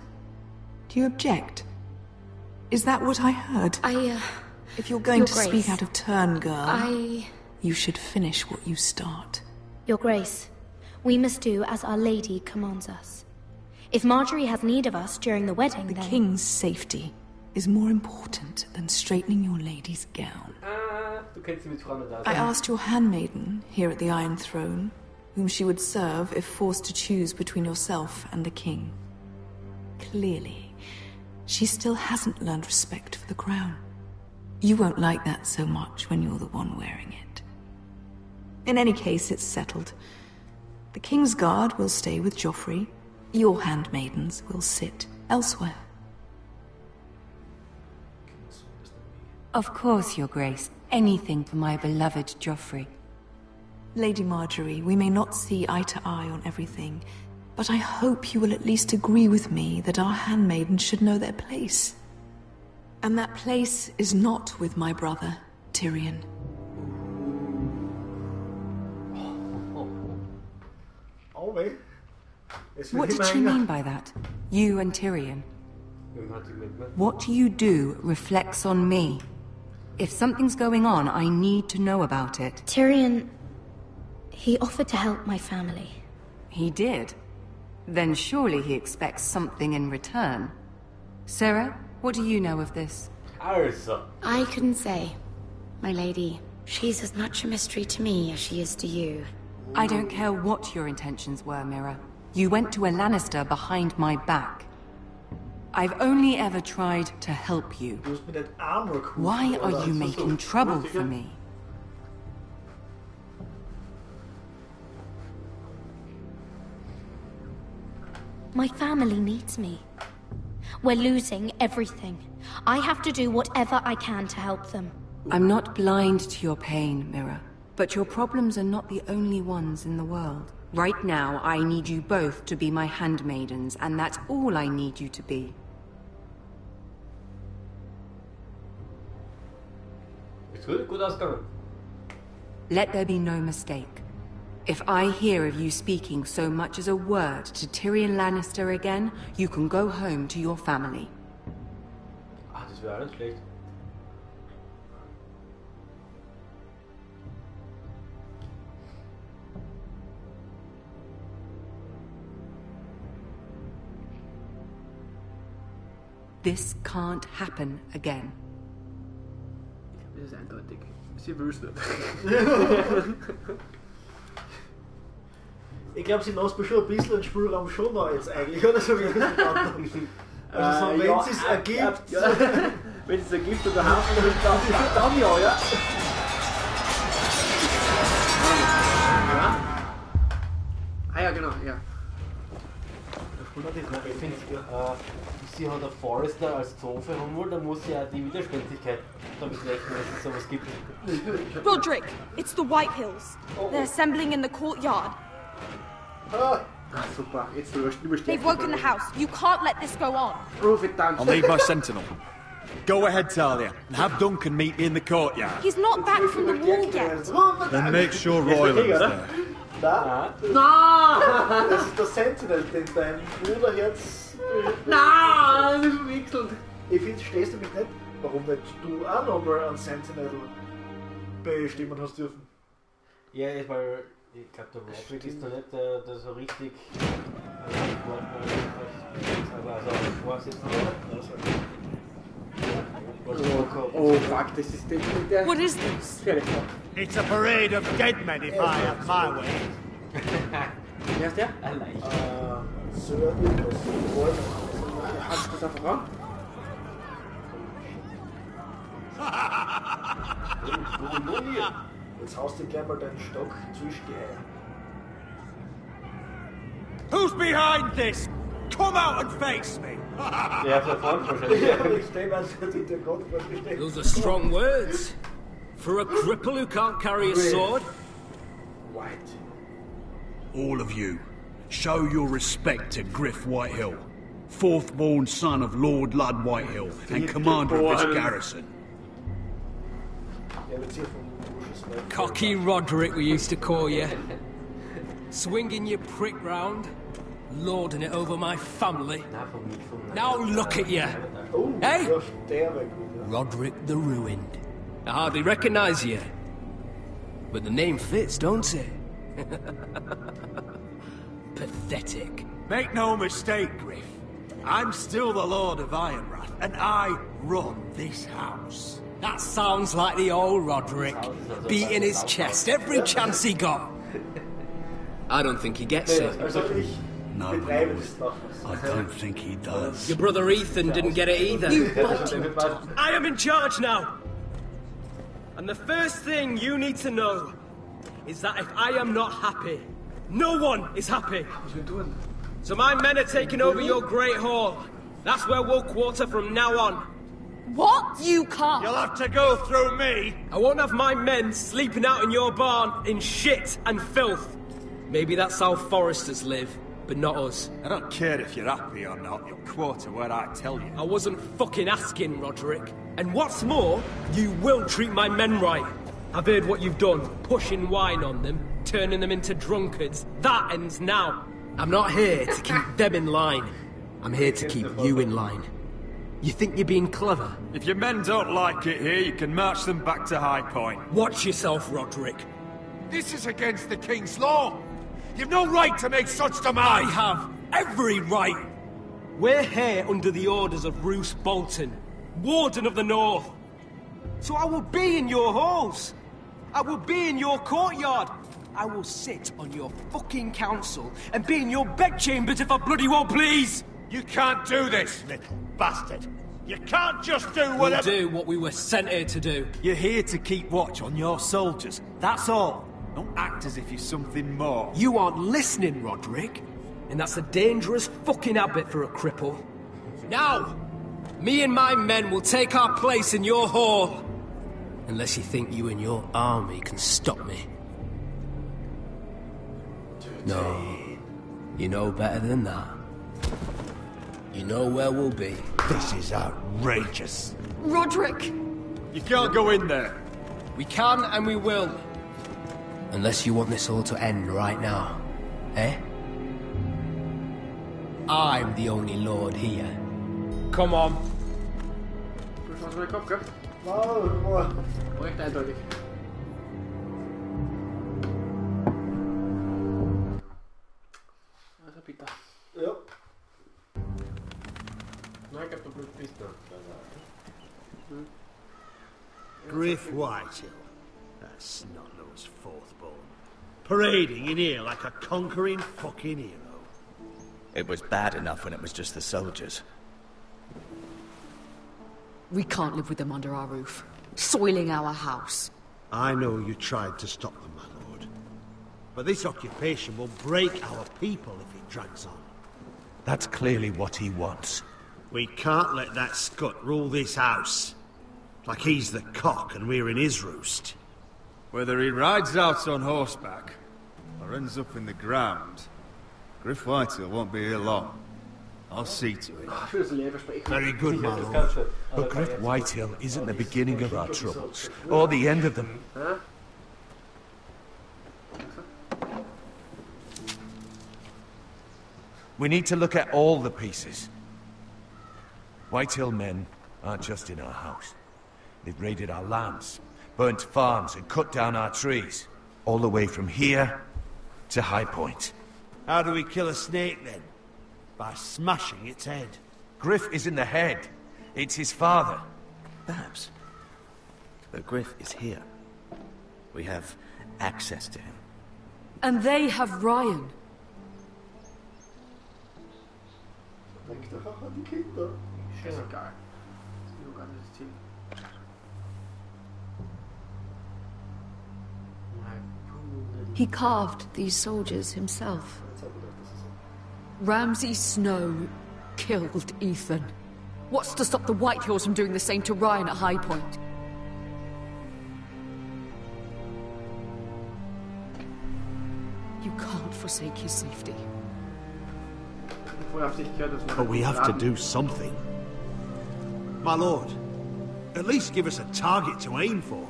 Do you object? Is that what I heard? If you're going to speak out of turn, girl, you should finish what you start. Your Grace, we must do as Our Lady commands us. If Marjorie has need of us during the wedding, The King's safety is more important than straightening your lady's gown. I asked your handmaiden here at the Iron Throne whom she would serve if forced to choose between yourself and the King. Clearly, she still hasn't learned respect for the crown. You won't like that so much when you're the one wearing it. In any case, it's settled. The King's Guard will stay with Joffrey. Your handmaidens will sit elsewhere. Of course, Your Grace. Anything for my beloved Joffrey. Lady Marjorie, we may not see eye to eye on everything, but I hope you will at least agree with me that our handmaidens should know their place. And that place is not with my brother, Tyrion. What did she mean by that? You and Tyrion? What you do reflects on me. If something's going on, I need to know about it. Tyrion... he offered to help my family. He did? Then surely he expects something in return. Sarah, what do you know of this? I couldn't say. My lady, she's as much a mystery to me as she is to you. I don't care what your intentions were, Mira. You went to a Lannister behind my back. I've only ever tried to help you. Why are you making trouble for me? My family needs me. We're losing everything. I have to do whatever I can to help them. I'm not blind to your pain, Mira. But your problems are not the only ones in the world. Right now, I need you both to be my handmaidens, and that's all I need you to be. Let there be no mistake. If I hear of you speaking so much as a word to Tyrion Lannister again, you can go home to your family. Das wäre nicht schlecht. This can't happen again. Das ist eindeutig. Sie will es nicht. Ich glaube, sie lässt mir schon ein bisschen den Spielraum schon noch jetzt eigentlich, oder so wie ich das verstanden habe. Also so, wenn es ergibt... Wenn es ergibt und der Hafen dann ja, ja. Ah ja, genau, ja. Ich finde, sie hat der Forrester als Zofe haben wollen, dann muss sie auch die Widerspenstigkeit damit rechnen, dass es sowas gibt. Roderick, it's the White Hills. They're assembling in the courtyard. Ah, super. Jetzt They've woken the house. You can't let this go on. Prove it, Dan. I'll leave my sentinel. Go ahead, Talia, and have Duncan meet me in the courtyard. He's not back from the wall yet. Then make sure Royland's there. Nein! Nein! Das ist der Sentinel, den dein Bruder jetzt... Nein, das ist verwechselt. Ich finde, stehst du mich nicht, warum nicht du auch nochmal einen Sentinel bestimmen hast dürfen? Ja, weil ich glaube, der Roderick ist da nicht der so richtig... Also Vorsitzender. Oh fuck, this is the... What is this? It's a parade of dead men if I have my way. Wie heißt der? Sir Nicholas. Hast du das einfach ran? Jetzt haust du gleich mal deinen Stock zwischen die Eier. Who's behind this? Come out and face me! Those are strong words. For a cripple who can't carry a sword? White. All of you, show your respect to Griff Whitehill, fourth-born son of Lord Lud Whitehill and commander of this garrison. Cocky Roderick, we used to call you. Swinging your prick round, lording it over my family. Now look at you. Hey? Roderick the Ruined. I hardly recognise you. But the name fits, don't it? Pathetic. Make no mistake, Griff. I'm still the Lord of Ironrath, and I run this house. That sounds like the old Roderick, beating his chest every chance he got. I don't think he gets it. No, I don't think he does. Your brother Ethan didn't get it either. I am in charge now. And the first thing you need to know is that if I am not happy, no one is happy. So my men are taking over your Great Hall. That's where we'll quarter from now on. What? You can't. You'll have to go through me. I won't have my men sleeping out in your barn in shit and filth. Maybe that's how foresters live, but not us. I don't care if you're happy or not. You'll quarter where I tell you. I wasn't fucking asking, Roderick. And what's more, you will treat my men right. I've heard what you've done, pushing wine on them, turning them into drunkards. That ends now. I'm not here to keep them in line. I'm here to keep you in line. You think you're being clever? If your men don't like it here, you can march them back to High Point. Watch yourself, Roderick. This is against the King's law. You've no right to make such demands. I have every right. We're here under the orders of Roose Bolton, Warden of the North. So I will be in your halls. I will be in your courtyard. I will sit on your fucking council and be in your bedchambers if I bloody well please. You can't do this, little bastard. You can't just do whatever... We'll do what we were sent here to do. You're here to keep watch on your soldiers. That's all. Don't act as if you're something more. You aren't listening, Roderick. And that's a dangerous fucking habit for a cripple. Now, me and my men will take our place in your hall. Unless you think you and your army can stop me. No. You know better than that. You know where we'll be. This is outrageous. Roderick! You can't go in there. We can and we will. Unless you want this all to end right now. Eh? I'm the only lord here. Come on. Du hast meinen Kopf gehabt. Recht eindeutig. Also bitte. Ja. Na, ich glaube, du bist da. Griff Whitehill. That snot-nosed fourth-born. Parading in here like a conquering fucking hero. It was bad enough when it was just the soldiers. We can't live with them under our roof, soiling our house. I know you tried to stop them, my lord. But this occupation will break our people if it drags on. That's clearly what he wants. We can't let that scut rule this house. Like he's the cock and we're in his roost. Whether he rides out on horseback or ends up in the ground, Griff Whitehill won't be here long. I'll see to it. Very good, my lord. But Griff Whitehill isn't the beginning of our troubles, or the end of them. We need to look at all the pieces. Whitehill men aren't just in our house. They've raided our lands, burnt farms and cut down our trees. All the way from here to High Point. How do we kill a snake, then? By smashing its head. Griff isn't the head. It's his father. Perhaps. But Griff is here. We have access to him. And they have Ryan. Denk doch auch an die Kinder. Scheißegal. Das ist nur gar nicht das Ziel. He carved these soldiers himself. Ramsay Snow killed Ethan. What's to stop the Whitehills from doing the same to Ryan at High Point? You can't forsake his safety. But we have to do something. My lord, at least give us a target to aim for.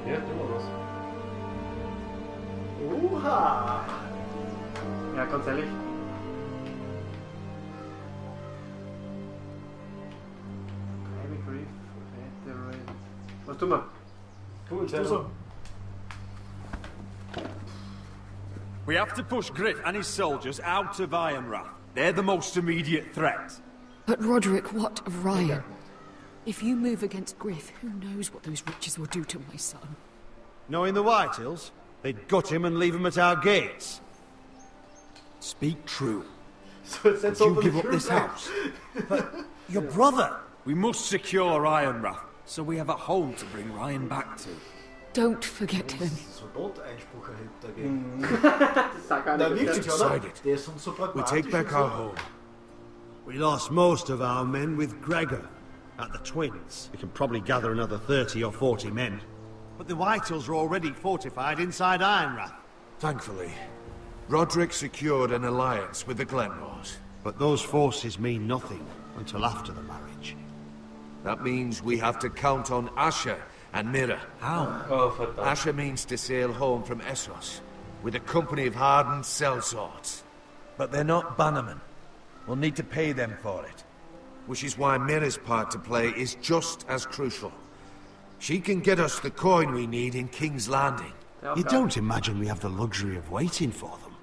Ja, tun wir was. Oha! Ja, ganz ehrlich. Was tun wir? Gut, du so. We have to push Griff and his soldiers out of Ironrath. They're the most immediate threat. But Roderick, what of Ryan? If you move against Griff, who knows what those witches will do to my son? Knowing the Whitehills, they'd gut him and leave him at our gates. Speak true. So it's Would you give up this house? But your brother! We must secure Ironrath, so we have a home to bring Ryan back to. Don't forget him. We take back our home. We lost most of our men with Gregor at the Twins. We can probably gather another 30 or 40 men. But the Whitehills are already fortified inside Ironrath. Thankfully, Roderick secured an alliance with the Glenmores. But those forces mean nothing until after the marriage. That means we have to count on Asher and Mira. How? Oh, Asher means to sail home from Essos with a company of hardened sellswords. But they're not bannermen. We'll need to pay them for it. Which is why Mira's part to play is just as crucial. She can get us the coin we need in King's Landing. You don't imagine we have the luxury of waiting for them?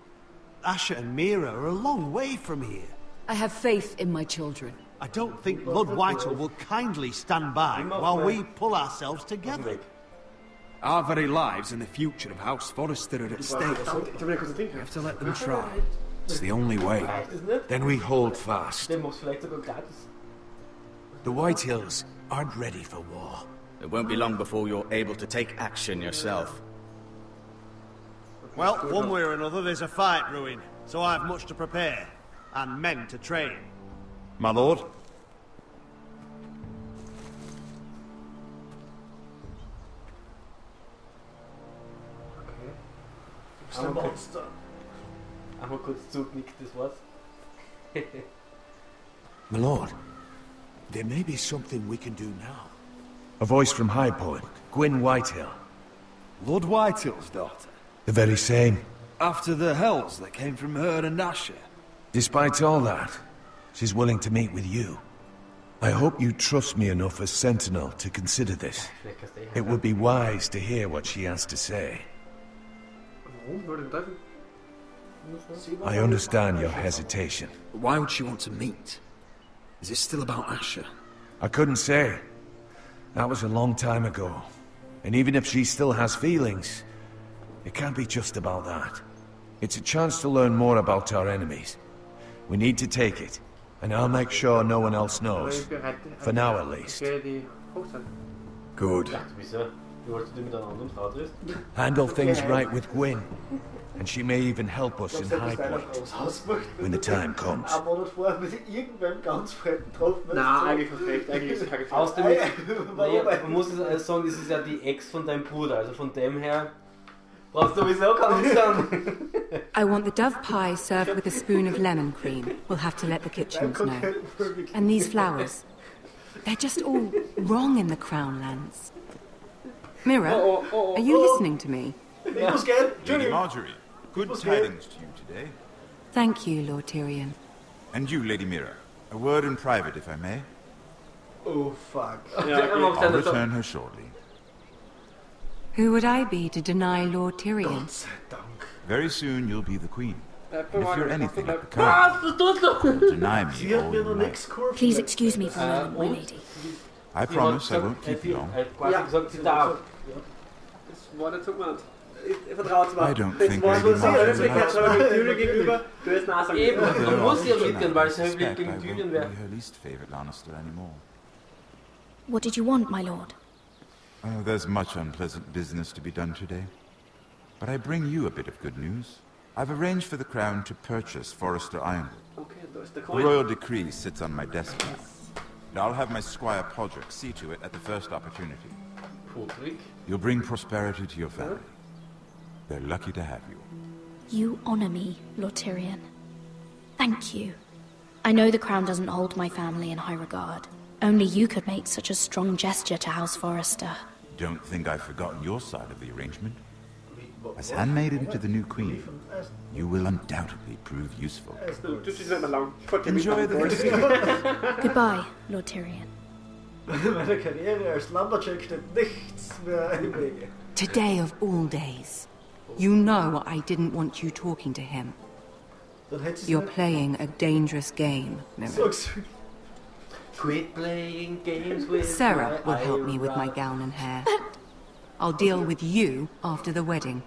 Asher and Mira are a long way from here. I have faith in my children. I don't think Lord Whitehall will kindly stand by while we pull ourselves together. Our very lives and the future of House Forrester are at stake. We have to let them try. It's the only way. Then we hold fast. The Whitehills aren't ready for war. It won't be long before you're able to take action yourself. Well, one way or another, there's a fight brewing, so I have much to prepare, and men to train. My lord? Einmal kurz zugnickt, das war's. My lord, there may be something we can do now. A voice from High Point, Gwyn Whitehill. Lord Whitehill's daughter? The very same. After the hells that came from her and Asher? Despite all that, she's willing to meet with you. I hope you trust me enough as Sentinel to consider this. It would be wise to hear what she has to say. I understand your hesitation. Why would she want to meet? Is it still about Asher? I couldn't say. That was a long time ago. And even if she still has feelings, it can't be just about that. It's a chance to learn more about our enemies. We need to take it, and I'll make sure no one else knows. For now, at least. Good. Handle things right with Gwyn, and she may even help us in High Point when the time comes. Na, eigentlich was recht, eigentlich ist es keine Frage. Naja, man muss es sagen, das ist ja die Ex von deinem Bruder, also von dem her brauchst du sowieso keinen sagen. I want the dove pie served with a spoon of lemon cream. We'll have to let the kitchens know. And these flowers. They're just all wrong in the Crown lands. Mira, are you listening to me? Lady Marjorie, good tidings to you today. Thank you, Lord Tyrion. And you, Lady Mira. A word in private, if I may. Oh, fuck. I'll return her shortly. Who would I be to deny Lord Tyrion? Very soon you'll be the queen. And if you're anything at the court, you'll deny me all your life. Please excuse me for a moment, my lady. I promise I won't keep you long. Quasi gesagt, sie darf. Das war nicht so gemeint. Ich vertraue zwar. I don't think war Lady so Marjorie sehr Tyrion gegenüber. Du hast Nase Eben, man muss ihr mitgehen, weil es höflich I gegen won't Tyrion be wäre. her least favorite Lannister anymore. What did you want, my lord? Oh, there's much unpleasant business to be done today. But I bring you a bit of good news. I've arranged for the Crown to purchase Forrester Ironwood. Okay, da ist der The Coin. royal decree sits on my desk now. And I'll have my squire Podrick see to it at the first opportunity. Podrick? You'll bring prosperity to your family. They're lucky to have you. You honor me, Lord Tyrion. Thank you. I know the crown doesn't hold my family in high regard. Only you could make such a strong gesture to House Forrester. Don't think I've forgotten your side of the arrangement. As handmaiden to the new queen, you will undoubtedly prove useful. Enjoy the festivities. Goodbye, Lord Tyrion. Meine Karriere als Lumberjack steht nichts mehr im Wege. Today of all days. You know I didn't want you talking to him. You're playing a dangerous game, Miriam. Quit playing games with Sarah my will help me with my gown and hair. I'll deal with you after the wedding.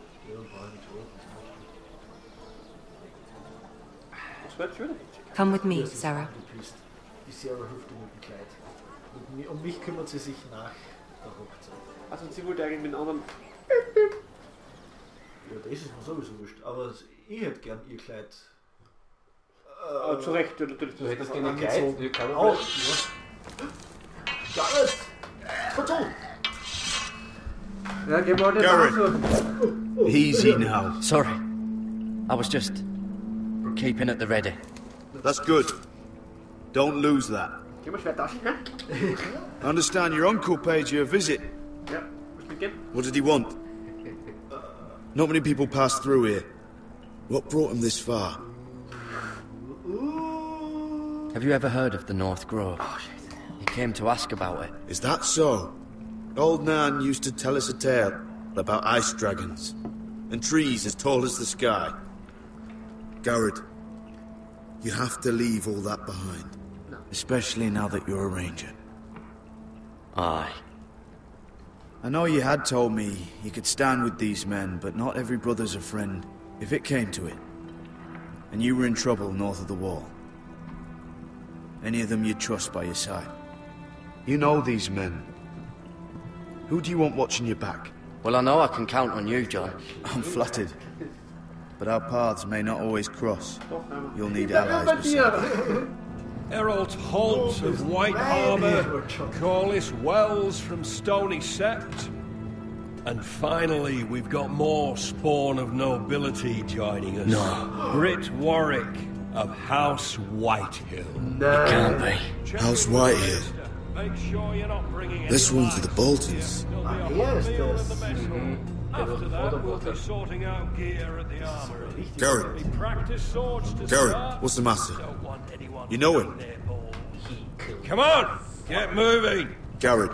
Come with me, Sarah. Die Sarah hilft mir mit dem Kleid. Um mich kümmert sie sich nach der Hochzeit. Also sie wollte eigentlich mit einem anderen... Ja, das ist mir sowieso wurscht. Aber ich hätte gern ihr Kleid. Zu Recht, natürlich. Du hättest gerne ein ein Kleid. Auch, ja. Gareth! Verton! Ja, geh mal den Gareth! Easy now. Sorry. I was just keeping at the ready. That's good. Don't lose that. Geh mal Schwerttaschen, ne? I understand your uncle paid you a visit. Ja, was mitgehen? What did he want? Not many people pass through here. What brought him this far? Have you ever heard of the North Grove? He came to ask about it. Is that so? Old Nan used to tell us a tale about ice dragons and trees as tall as the sky. Garrett, you have to leave all that behind. Especially now that you're a ranger. Aye. I know you had told me you could stand with these men, but not every brother's a friend, if it came to it. And you were in trouble north of the wall. Any of them you'd trust by your side. You know these men. Who do you want watching your back? Well, I know I can count on you, John. I'm flattered. But our paths may not always cross. You'll need allies beside. Errol Holt of White Harbour, Corliss Wells from Stony Sept. And finally, we've got more spawn of nobility joining us. No. Britt Warwick of House Whitehill. No. It can't be. House Whitehill. Make sure you're not bringing This one's for the Boltons. After that, we'll be sorting out gear at the armory. Garrett. Practice swords to Garrett, start. what's the matter? You know him? Come on, get moving. Garrett,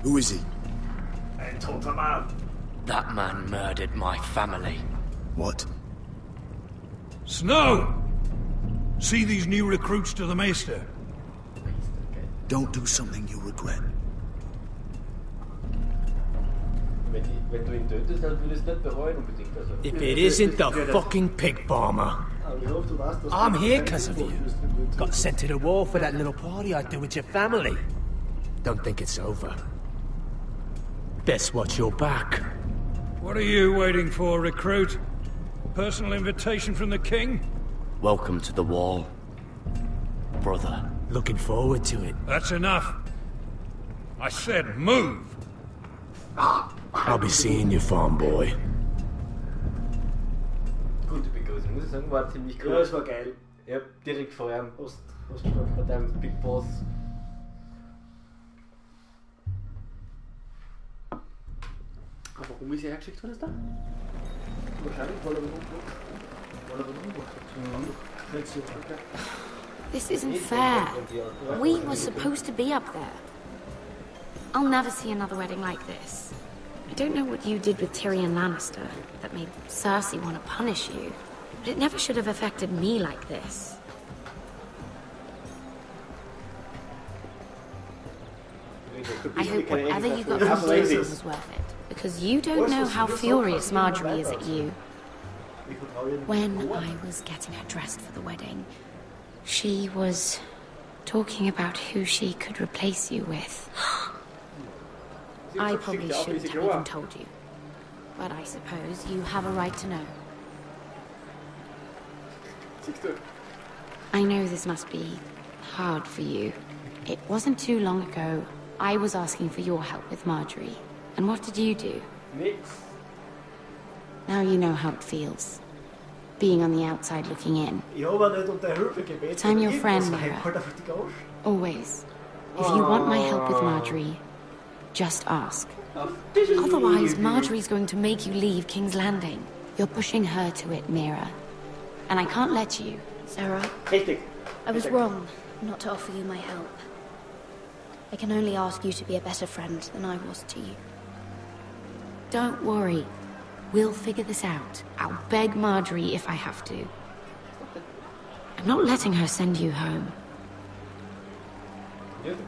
who is he? That man murdered my family. What? Snow! See these new recruits to the Maester? Don't do something you'll regret. Wenn du ihn tötest, dann würdest du nicht bereuen unbedingt. Also. If it isn't the fucking pig farmer. I'm here because of you. Got sent to the wall for that little party I do with your family. Don't think it's over. Best watch your back. What are you waiting for, recruit? Personal invitation from the king? Welcome to the wall, brother. Looking forward to it. That's enough. I said move. I'll be seeing you, farm boy. Gute Begrüßung, muss ich sagen, war ziemlich cool. Ja, das war geil. Ja, direkt vor einem bei deinem Big Boss. Aber warum ist er hergeschickt worden, ist da? Wahrscheinlich, weil er umgebracht. This isn't fair. We were supposed to be up there. I'll never see another wedding like this. I don't know what you did with Tyrion Lannister that made Cersei want to punish you, but it never should have affected me like this. I hope whatever you got from Jason was worth it, because you don't know how furious Marjorie is at you. When I was getting her dressed for the wedding, she was talking about who she could replace you with. I probably shouldn't have even told you, but I suppose you have a right to know. I know this must be hard for you. It wasn't too long ago I was asking for your help with Marjorie. And what did you do? Now you know how it feels. Being on the outside looking in. But I'm your friend, Mira. Always. If you want my help with Marjorie, just ask. Otherwise, Marjorie's going to make you leave King's Landing. You're pushing her to it, Mira. And I can't let you. Sarah, I was wrong not to offer you my help. I can only ask you to be a better friend than I was to you. Don't worry. We'll figure this out. I'll beg Marjorie if I have to. I'm not letting her send you home. Look,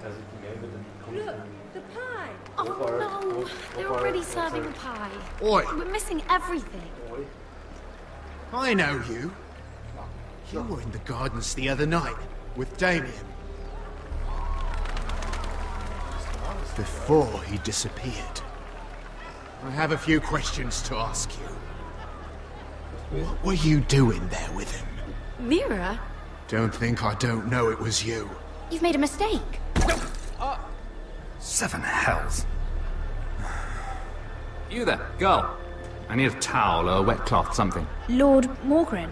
the pie! Oh no! They're already serving the pie. Oi! We're missing everything. I know you. You were in the gardens the other night with Damien. Before he disappeared. I have a few questions to ask you. What were you doing there with him? Mira? Don't think I don't know it was you. You've made a mistake. Seven hells. You there, girl. I need a towel or a wet cloth, something. Lord Morgren.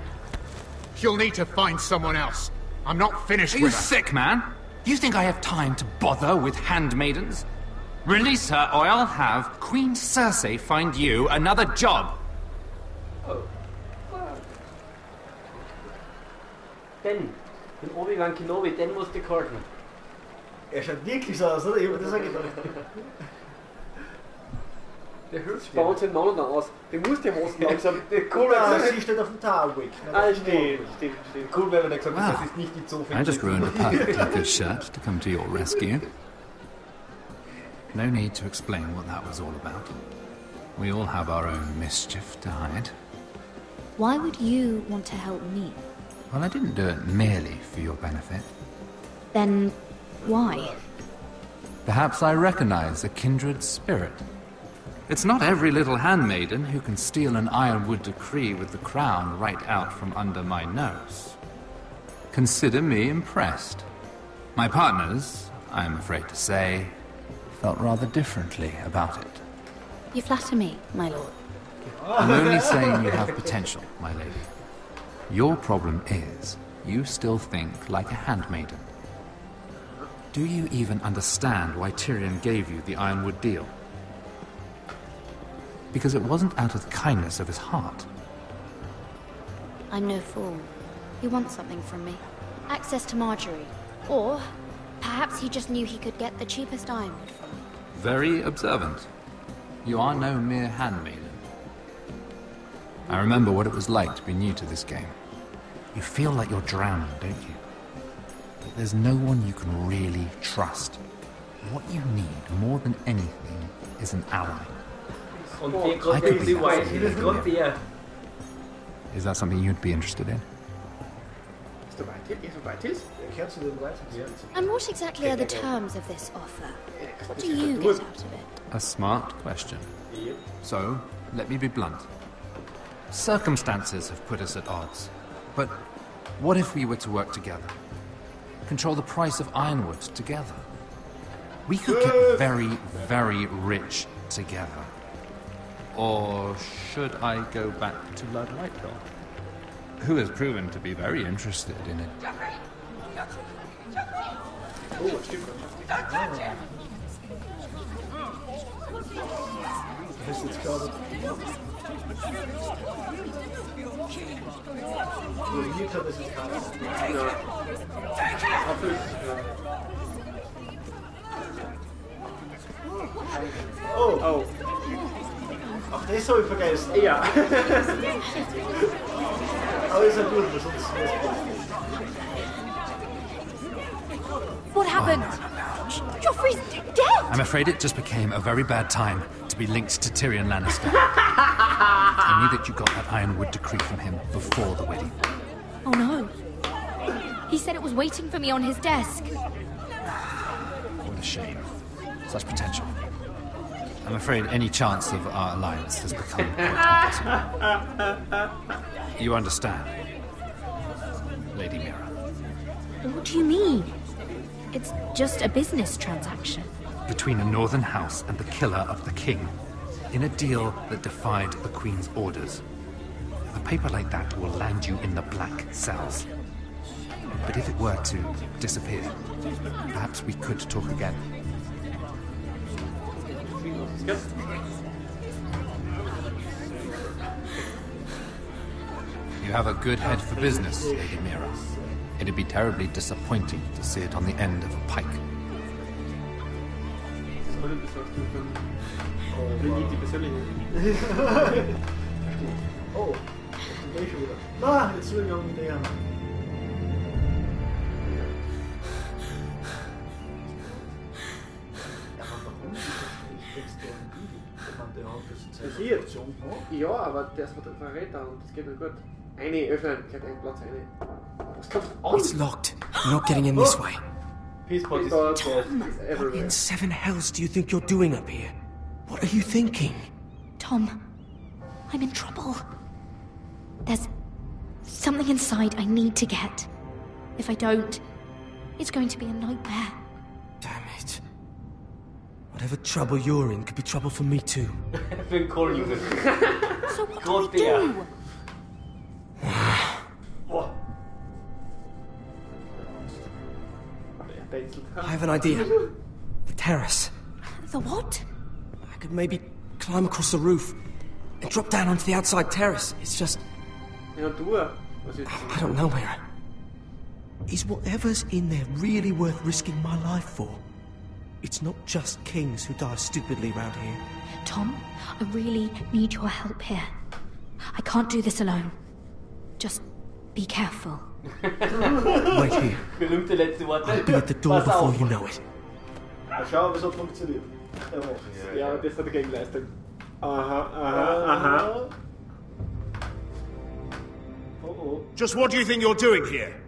You'll need to find someone else. I'm not finished with her. Are you sick, man? You think I have time to bother with handmaidens? Release her, or I'll have Queen Cersei find you another job. Oh. Den Obi-Wan Kenobi, den musst du halten. Schaut wirklich so aus, oder? Ich hab das auch gedacht. Der hüpft bei uns in Mann aus. Der muss ja was langsam. Cool, sie steht auf dem Tarwick. Stimmt. Cool, wenn wir gesagt haben, das ist nicht die Zofe. I just ruined a perfectly good shirt to come to your rescue. No need to explain what that was all about. We all have our own mischief to hide. Why would you want to help me? Well, I didn't do it merely for your benefit. Then why? Perhaps I recognize a kindred spirit. It's not every little handmaiden who can steal an ironwood decree with the crown right out from under my nose. Consider me impressed. My partners, I am afraid to say, felt rather differently about it. You flatter me, my lord. I'm only saying you have potential, my lady. Your problem is, you still think like a handmaiden. Do you even understand why Tyrion gave you the Ironwood deal? Because it wasn't out of the kindness of his heart. I'm no fool. He wants something from me. Access to Marjorie. Or perhaps he just knew he could get the cheapest ironwood from me. Very observant. You are no mere handmaiden. I remember what it was like to be new to this game. You feel like you're drowning, don't you? But there's no one you can really trust. What you need, more than anything, is an ally. I could be that. Is that something you'd be interested in? And what exactly are the terms of this offer? What do you get out of it? A smart question. So, let me be blunt. Circumstances have put us at odds. But what if we were to work together? Control the price of ironwood together? We could get very, very rich together. Or should I go back to Lord Whitehill, who has proven to be very interested in it? Oh. Ach, das habe ich vergessen. Ja. Aber ist ja gut, weil sonst... What happened? Joffrey's dead! I'm afraid it just became a very bad time to be linked to Tyrion Lannister. I knew that you got that Ironwood decree from him before the wedding. Oh no. He said it was waiting for me on his desk. What a shame. Such potential. I'm afraid any chance of our alliance has become quite impossible. You understand, Lady Mira? What do you mean? It's just a business transaction. Between a northern house and the killer of the king, in a deal that defied the Queen's orders. A paper like that will land you in the black cells. But if it were to disappear, perhaps we could talk again. You have a good head for business, Lady Mira. It'd be terribly disappointing to see it on the end of a pike. Oh, ah, jetzt will ich auch mit der. Hier? Ja, aber der ist Verräter und das geht nicht gut. Eine öffnen, einen Platz, eine. Was kommt an? It's locked. You're not getting in this way. Tom! What in seven hells do you think you're doing up here? What are you thinking? Tom, I'm in trouble. There's something inside I need to get. If I don't, it's going to be a nightmare. Damn it. Whatever trouble you're in could be trouble for me too. So what do we do? I have an idea. The terrace. The what? I could maybe climb across the roof and drop down onto the outside terrace. It's just... I don't know, Mira. Is whatever's in there really worth risking my life for? It's not just kings who die stupidly round here. Tom, I really need your help here. I can't do this alone. Just be careful. Wait here. I'll be at the door before you know it. Schau, wie es funktioniert. Ja, das hat er Gegenleistung. Aha. Just what do you think you're doing here?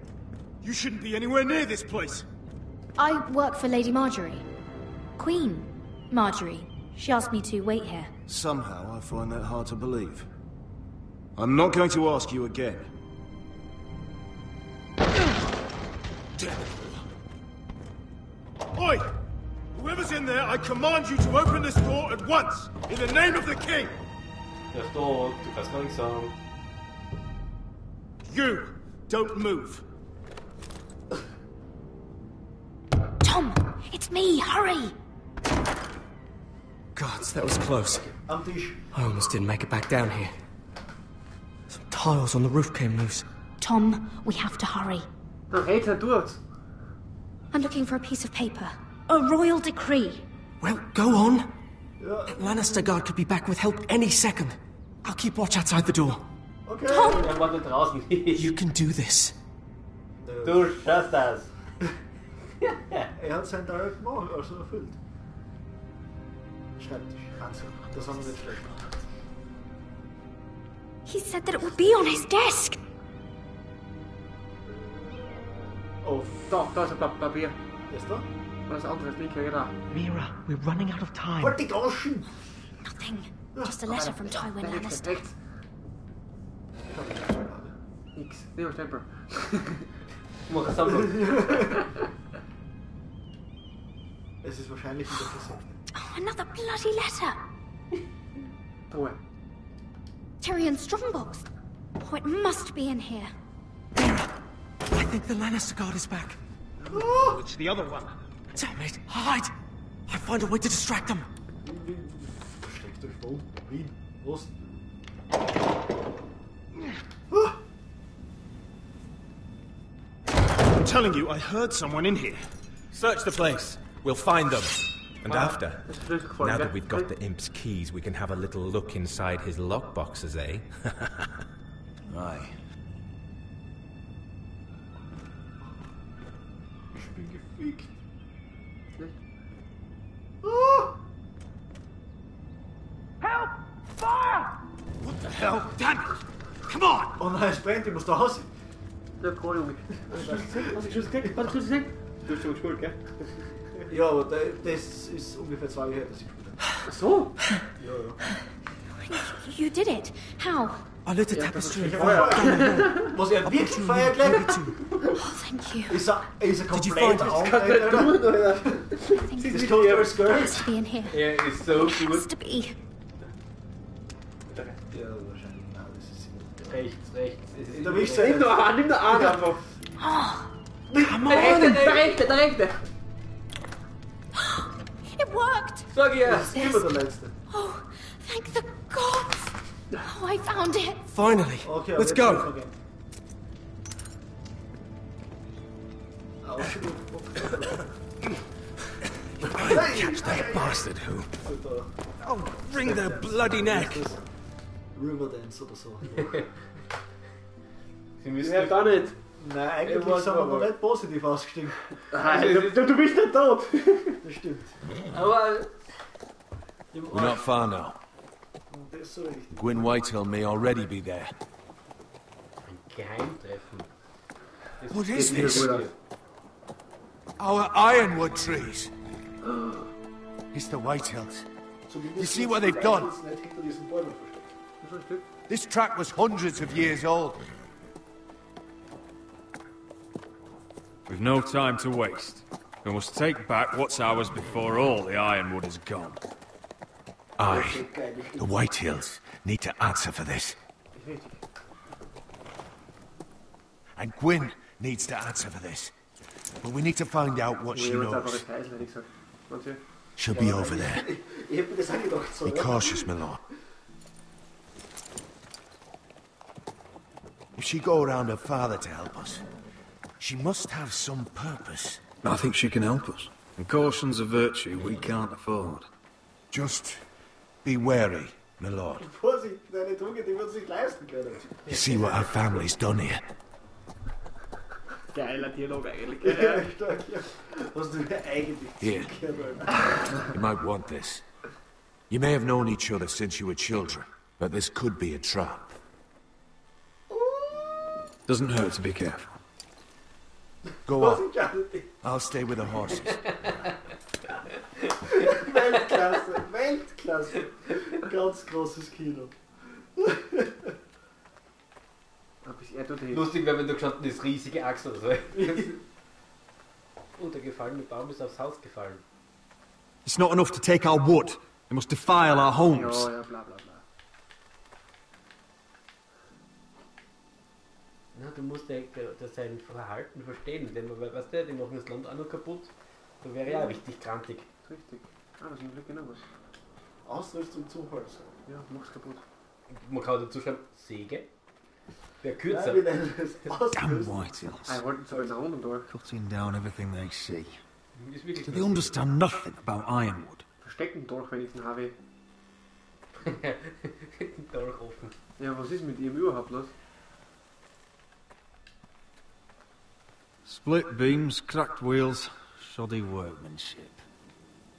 You shouldn't be anywhere near this place. I work for Lady Marjorie. Queen Marjorie. She asked me to wait here. Somehow I find that hard to believe. I'm not going to ask you again. Oi! Whoever's in there, I command you to open this door at once! In the name of the king! You! Don't move! Tom! It's me! Hurry! Gods, that was close. I almost didn't make it back down here. Some tiles on the roof came loose. Tom, we have to hurry. I'm looking for a piece of paper. A royal decree. Well, go on. That Lannister guard could be back with help any second. I'll keep watch outside the door. Okay. Tom! You can do this. Du schaffst das. Hat sein Teil gemacht, also erfüllt. Schreibtisch, Hansel. Das haben wir nicht schlecht gemacht. He said that it would be on his desk. Oh, da ist ein Papier. Ist da? Was anderes nicht da. Mira, we're running out of time. Halt die Groschen! Nothing. Just a letter from Tywin Lannister. Nix. Nee, Stempel. Mach eine Sammlung. Es ist wahrscheinlich wieder versenkt. Oh, another bloody letter. Truhe. Tyrion Strongbox. Oh, it must be in here. I think the Lannister guard is back. Oh, it's the other one. Damn it! Hide! I'll find a way to distract them. Versteckt euch wo? Wien? Ost? I'm telling you, I heard someone in here. Search the place. We'll find them. And after, now that we've got the imp's keys, we can have a little look inside his lockboxes, eh? Aye. Ich bin gefickt. hell? Damn it! Come on! Oh nein, springt, ich muss da sein. Der Kohl, Junge. Hast du Schuss gekriegt? Hast du Schuss gekriegt? Du hast schon gespielt, gell? Ja, aber das ist ungefähr 2 Jahre her, dass ich gespielt habe. Ach so? Ja, ja. You did it. How? I lit a tapestry. Was er wirklich Feuer gelegt? Oh, thank you. Ist er Did you komplett find out? This Skirt. to be in here. Er ist so Has gut. to be. Ja, wahrscheinlich. Nein, das ist Rechts. Es ist in der Wischzeit. Nimm nur an einfach. Oh, Der rechte. it worked. Sag ja. Das ist immer der letzte. Oh, thank the gods. Oh, I found it. Finally. Okay, Let's go. Catch that bastard who. Oh, wring their bloody neck. Riverdance oder so. Sie müssen Ja, gar nicht. Nein, eigentlich sind wir noch nicht positiv ausgestiegen. Du bist nicht tot. Das stimmt. Aber We're not far now. Das ist so richtig. Gwyn Whitehill may already be there. ein Geheimtreffen. Das What geht is mir this? gut. Our ironwood trees. It's the Whitehills. You see what they've done? Nicht hinter diesen Bäumen versteckt. This track was hundreds of years old. We've no time to waste. We must take back what's ours before all the ironwood is gone. Aye. The Whitehills need to answer for this. And Gwyn needs to answer for this. But we need to find out what she knows. She'll be over there. Ich hab mir das angedacht. So, Be ja. cautious, my lord. If she go around her father to help us, she must have some purpose. I think she can help us. And caution's a virtue we can't afford. Just be wary, my lord. Vorsicht, deine Droge, die wird sich leisten können. You see what our family's done here. Geiler Dialog eigentlich. Ja, stark, ja. Was du eigentlich Here. You might want this. You may have known each other since you were children, but this could be a trap. Doesn't hurt to be careful. Go on. I'll stay with the horses. Weltklasse, Weltklasse. Ganz großes Kino. Lustig wäre, wenn du gestanden ist, riesige Axt oder so. Und der gefallene Baum ist aufs Haus gefallen. It's not enough to take our wood. They must defile our homes. Ja, bla bla bla. Na, du musst ja sein Verhalten verstehen, denn weißt du, die machen das Land auch noch kaputt. Da wäre ja richtig krantig. Richtig. Ah, das ist ein Glück genau was. Ausrüstung zum Holz. Ja, mach's kaputt. Man kann dazu schreiben, Säge. Wäre kürzer. Damn Whitehills. I wollten so nach unten durch. Cutting down everything they see. Ist wirklich Do they understand nothing about ironwood? Verstecken durch, wenn ich den habe. Den Dolch offen. Ja, was ist mit ihm überhaupt los? Split beams, cracked wheels, shoddy workmanship.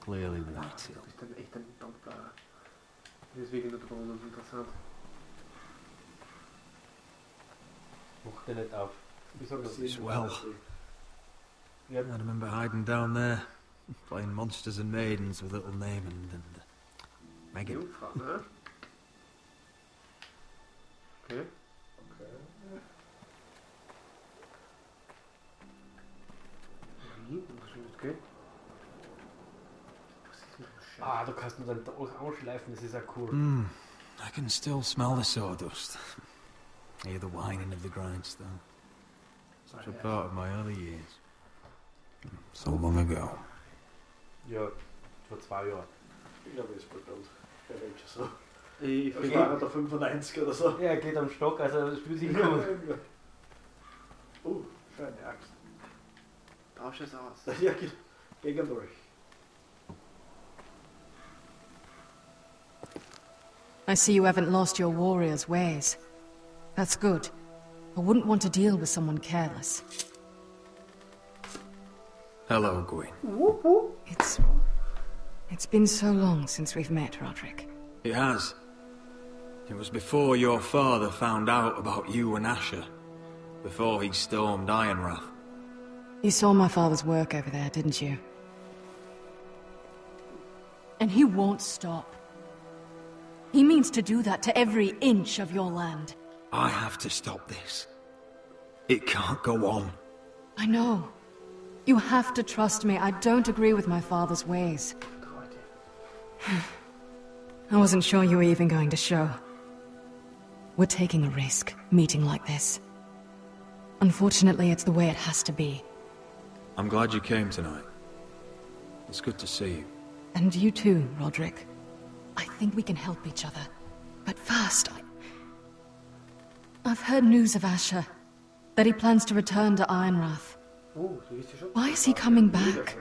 Clearly Whitehill. Das ist dann echt ein Dampfblader. Das ist wirklich nur interessant. Mach den nicht auf. Wie soll das Swell. I remember hiding down there, playing monsters and maidens with little Naaman and Megan. Jungfrau, ne? Okay. Okay. Ah, du kannst nur deinen Dolch ausschleifen, das ist ja cool. I can still smell the sawdust. Hear the whining of the grindstone. Such a part of my early years. So long ago. Ja, vor 2 Jahren. Ich glaube, es spielt alt. Der Rage so. Ich finde war der 95 oder so. Ja, er geht am Stock, also das spielt sich gut. Schöne Axt. Tausch es aus. Ja, gegen durch. I see you haven't lost your warrior's ways. That's good. I wouldn't want to deal with someone careless. Hello, Gwyn. It's been so long since we've met, Roderick. It has. It was before your father found out about you and Asher. Before he stormed Ironrath. You saw my father's work over there, didn't you? And he won't stop. He means to do that to every inch of your land. I have to stop this. It can't go on. I know. You have to trust me. I don't agree with my father's ways. I wasn't sure you were even going to show. We're taking a risk, meeting like this. Unfortunately, it's the way it has to be. I'm glad you came tonight. It's good to see you. And you too, Roderick. I think we can help each other. But first, I've heard news of Asher. That he plans to return to Ironrath. Why is he coming back?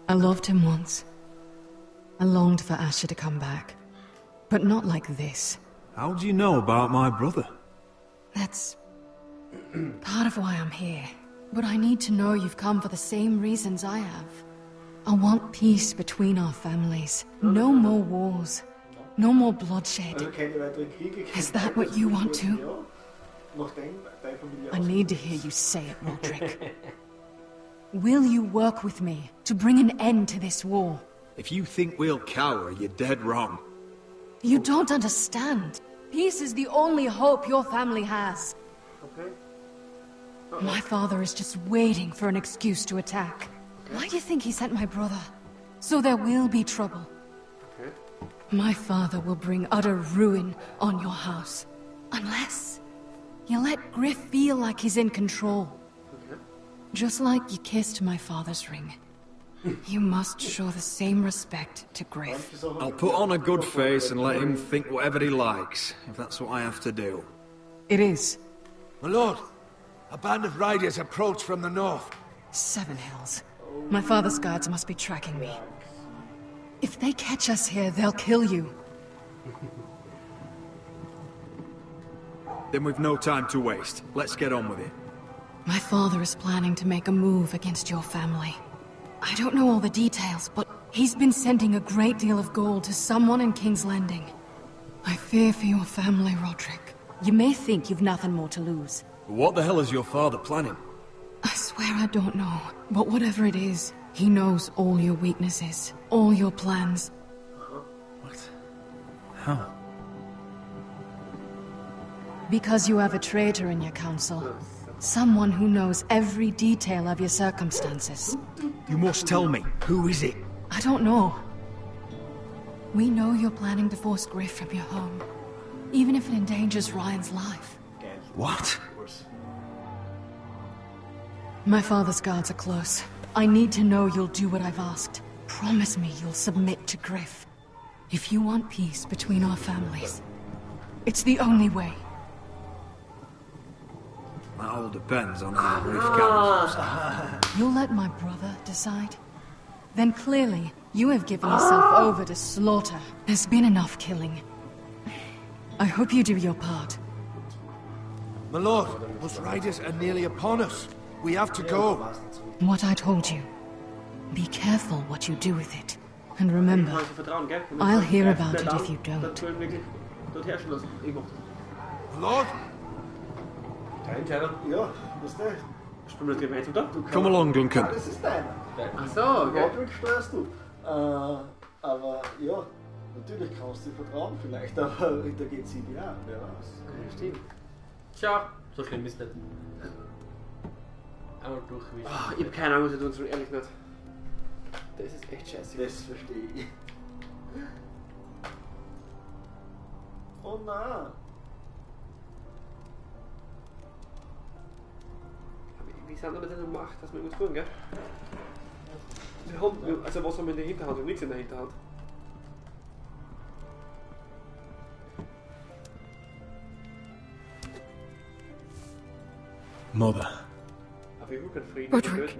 I loved him once. I longed for Asher to come back. But not like this. How do you know about my brother? That's part of why I'm here. But I need to know you've come for the same reasons I have. I want peace between our families. No more wars. No more bloodshed. Is that what you want too? I need to hear you say it, Roderick. Will you work with me to bring an end to this war? If you think we'll cower, you're dead wrong. You don't understand. Peace is the only hope your family has. My father is just waiting for an excuse to attack. Why do you think he sent my brother? So there will be trouble. My father will bring utter ruin on your house. Unless you let Griff feel like he's in control. Just like you kissed my father's ring. You must show the same respect to Griff. I'll put on a good face and let him think whatever he likes, if that's what I have to do. It is. My lord, a band of riders approach from the north. 7 Hills. My father's guards must be tracking me. If they catch us here, they'll kill you. Then we've no time to waste. Let's get on with it. My father is planning to make a move against your family. I don't know all the details, but he's been sending a great deal of gold to someone in King's Landing. I fear for your family, Roderick. You may think you've nothing more to lose. What the hell is your father planning? I swear I don't know, but whatever it is, he knows all your weaknesses, all your plans. What? How? Because you have a traitor in your council. Someone who knows every detail of your circumstances. You must tell me. Who is it? I don't know. We know you're planning to force Griff from your home. Even if it endangers Ryan's life. What? My father's guards are close. I need to know you'll do what I've asked. Promise me you'll submit to Griff. If you want peace between our families, it's the only way. That all depends on how Griff comes. You'll let my brother decide? Then clearly, you have given yourself over to slaughter. There's been enough killing. I hope you do your part. My lord, those riders are nearly upon us. We have to go. What I told you. Be careful what you do with it. And remember, I'll hear about it if you don't. Lord? Come along, Duncan. Ach so, okay. Roderick steuerst du. Aber ja, natürlich kannst du vertrauen vielleicht, aber da geht sie dir an, wer weiß. Ja, stimmt. Tja, so schlimm ist nicht. Einmal durchwischen. Oh, ich hab keine Ahnung, was ich tun soll, ehrlich nicht. Das ist echt scheiße. Das verstehe ich. Oh nein! Wie sind wir das denn gemacht, dass wir irgendwas tun, gell? Wir haben, also was haben wir in der Hinterhand? Wir haben nichts in der Hinterhand. Mother. Aber ich will keinen Frieden. Roderick.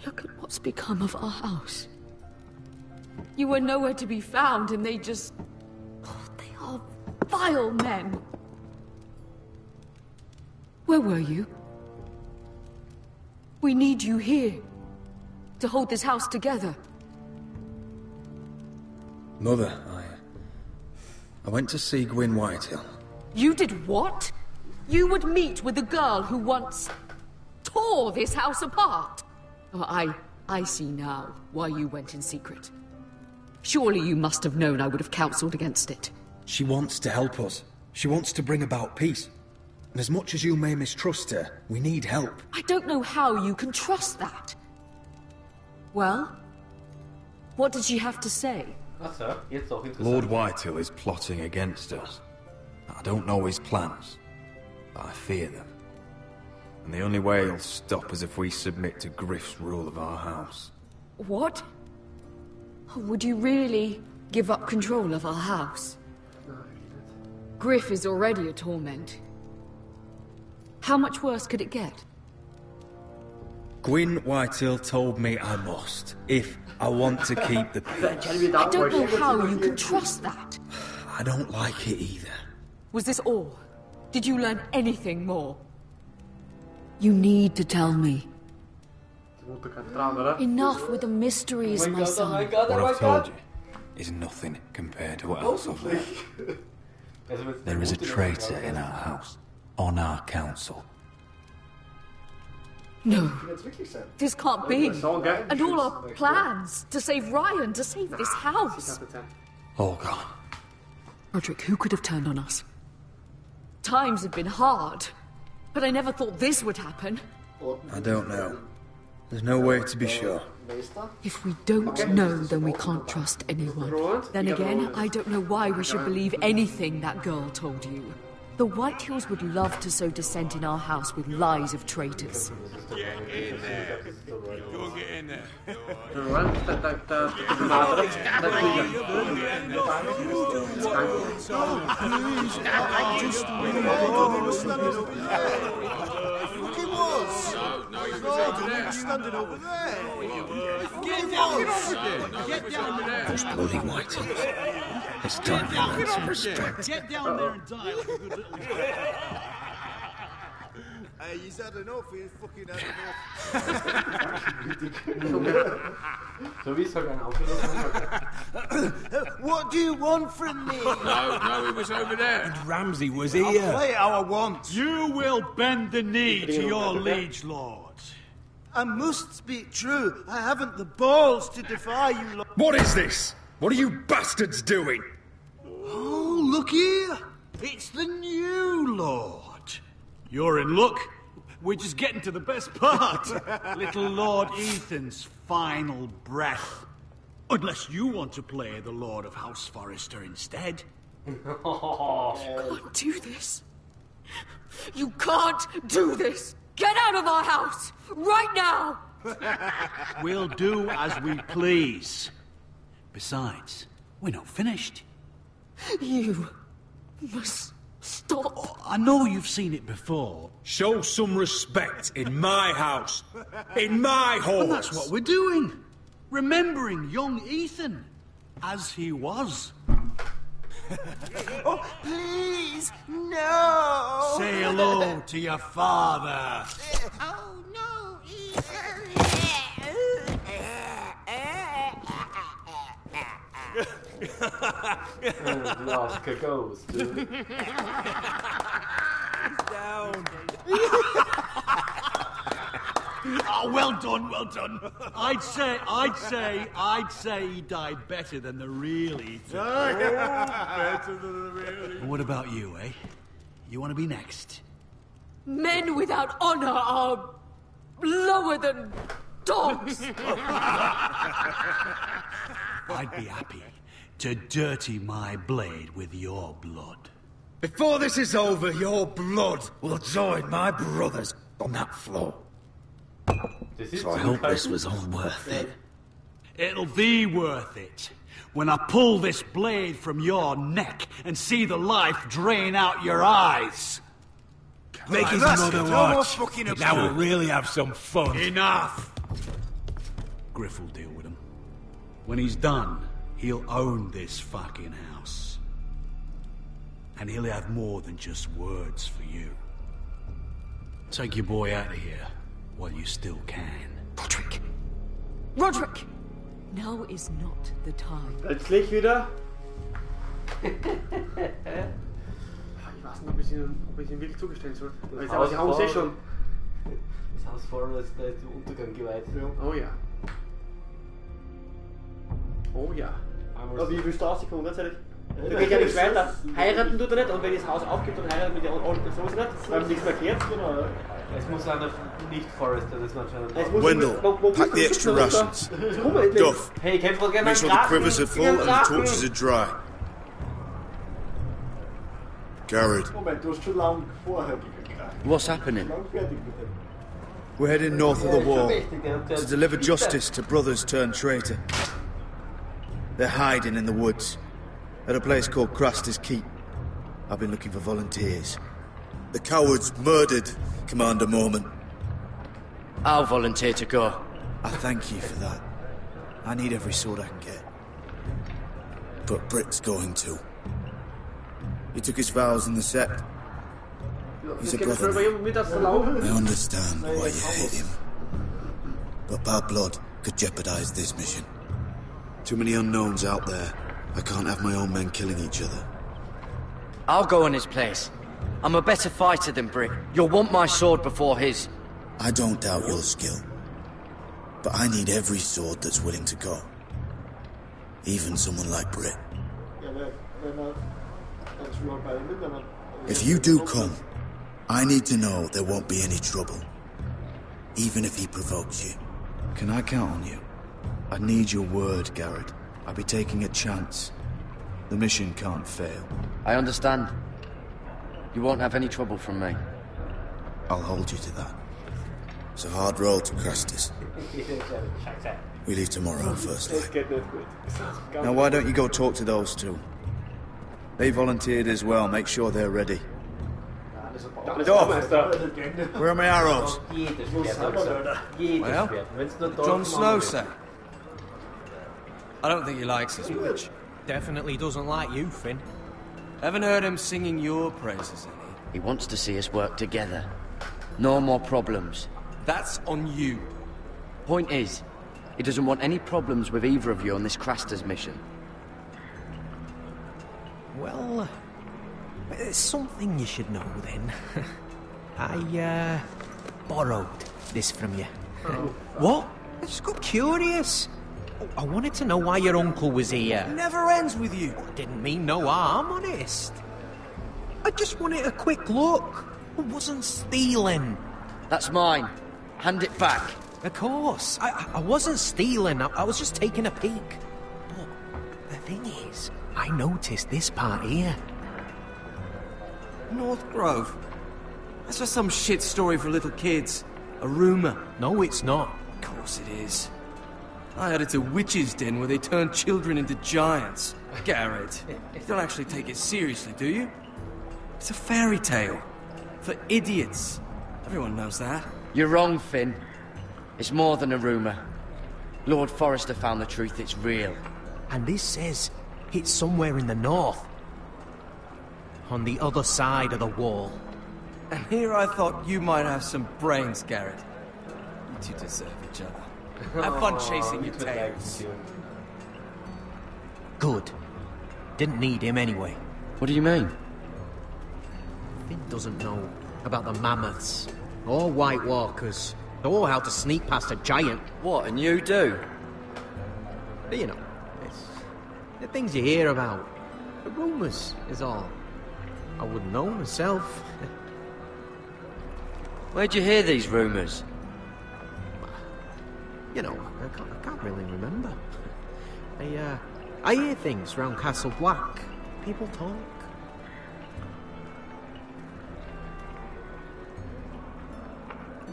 Look at what's become of our house. You were nowhere to be found and they just... Oh, they are vile men. Where were you? We need you here. To hold this house together. Mother, I went to see Gwyn Whitehill. You did what? You would meet with the girl who once tore this house apart? Oh, I see now why you went in secret. Surely you must have known I would have counselled against it. She wants to help us. She wants to bring about peace. And as much as you may mistrust her, we need help. I don't know how you can trust that. Well, what did she have to say? Lord Whitehill is plotting against us. I don't know his plans, but I fear them. And the only way he'll stop is if we submit to Griff's rule of our house. What? Would you really give up control of our house? Griff is already a torment. How much worse could it get? Gwyn Whitehill told me I must, if I want to keep the peace. I don't know how you can trust that. I don't like it either. Was this all? Did you learn anything more? You need to tell me. Enough with the mysteries, my son. What I've told you is nothing compared to what else I've learned. There is a traitor in our house, on our council. No, this can't be. And all our plans to save Ryan, to save this house. All gone. Roderick, who could have turned on us? Times have been hard, but I never thought this would happen. I don't know. There's no way to be sure. If we don't know, then we can't trust anyone. Then again, I don't know why we should believe anything that girl told you. The Whitehills would love to sow dissent in our house with lies of traitors. Get in there. Go get in there. Standing over there. Get down there. Those bloody Whitehills. It's time to learn some respect. Get down there and die like a good little... Hey, he's had enough, he's fucking had enough. What do you want from me? No, he was over there. And Ramsay was I'll here. play it how I want. You will bend the knee to your liege lord. I must speak true. I haven't the balls to defy you, Lord. What is this? What are you bastards doing? Oh, look here. It's the new Lord. You're in luck. We're just getting to the best part. Little Lord Ethan's final breath. Unless you want to play the Lord of House Forrester instead. You can't do this. You can't do this. Get out of our house! Right now! We'll do as we please. Besides, we're not finished. You must stop. Oh, I know you've seen it before. Show some respect in my house. In my home. And that's what we're doing. Remembering young Ethan. As he was. Oh, please, no! Say hello to your father. Oh, no, The Oscar goes to... Down. Oh, well done, well done. I'd say he died better than the real Ethan. Better than the real. What about you, eh? You want to be next? Men without honor are lower than dogs. I'd be happy to dirty my blade with your blood. Before this is over, your blood will join my brothers on that floor. So I hope this was all worth it. It'll be worth it when I pull this blade from your neck and see the life drain out your eyes. Make his mother watch. Now we'll really have some fun. Enough! Griff will deal with him. When he's done, he'll own this fucking house. And he'll have more than just words for you. Take your boy out of here while you still can. Roderick! Roderick! Now is not the time. Plötzlich wieder. weiß nicht, ob ich ihn wirklich zugestehen soll. Aber sie haben uns schon. Das Haus voll ist der Untergang geweiht. Ja. Oh ja. Oh ja. Aber wie willst du rauskommen, ganz ehrlich? Da geht ja nichts weiter. Heiraten tut er nicht und wenn das Haus aufgibt, dann heiraten mit der alten so nicht, weil man nichts mehr kehrt. Genau. Es muss einer nicht Forrester, das ist anscheinend. Wendell, pack the extra rations. Duff, hey, kämpf doch gerne make sure the quivers are full and the torches are dry. Garrett. Moment, du hast schon lange vorher gegangen. What's happening? We're heading north of the wall to deliver justice to brothers turned traitor. They're hiding in the woods at a place called Craster's Keep. I've been looking for volunteers. The cowards murdered Commander Mormon. I'll volunteer to go. I thank you for that. I need every sword I can get. But Britt's going too. He took his vows in the Sept. He's a brother now. I understand why you hate him. But bad blood could jeopardize this mission. Too many unknowns out there. I can't have my own men killing each other. I'll go in his place. I'm a better fighter than Britt. You'll want my sword before his. I don't doubt your skill. But I need every sword that's willing to go. Even someone like Britt. If you do come, I need to know there won't be any trouble. Even if he provokes you. Can I count on you? I need your word, Garrett. I'll be taking a chance. The mission can't fail. I understand. You won't have any trouble from me. I'll hold you to that. It's a hard road to Craster's. We leave tomorrow, first light. Now why don't you go talk to those two? They volunteered as well. Make sure they're ready. Dove, where are my arrows? Well, Jon Snow said. I don't think he likes us much. Definitely doesn't like you, Finn. Haven't heard him singing your praises any. He wants to see us work together. No more problems. That's on you. Point is, he doesn't want any problems with either of you on this Craster's mission. Well, there's something you should know then. I borrowed this from you. What? I just got curious. I wanted to know why your uncle was here. Never ends with you. Didn't mean no harm, honest. I just wanted a quick look. I wasn't stealing. That's mine. Hand it back. Of course. I wasn't stealing. I was just taking a peek. But the thing is, I noticed this part here. North Grove. That's just some shit story for little kids. A rumor. No, it's not. Of course it is. I heard it's a witch's den where they turn children into giants. Garrett, you don't actually take it seriously, do you? It's a fairy tale. For idiots. Everyone knows that. You're wrong, Finn. It's more than a rumor. Lord Forrester found the truth, it's real. And this says it's somewhere in the north. On the other side of the wall. And here I thought you might have some brains, Garrett. You two deserve each other. Have fun chasing your tails. Good. Didn't need him anyway. What do you mean? Finn doesn't know about the mammoths, or White Walkers, or how to sneak past a giant. What, and you do? But you know, it's the things you hear about. The rumours is all. I wouldn't know myself. Where'd you hear these rumours? You know, I can't really remember. I hear things round Castle Black. People talk.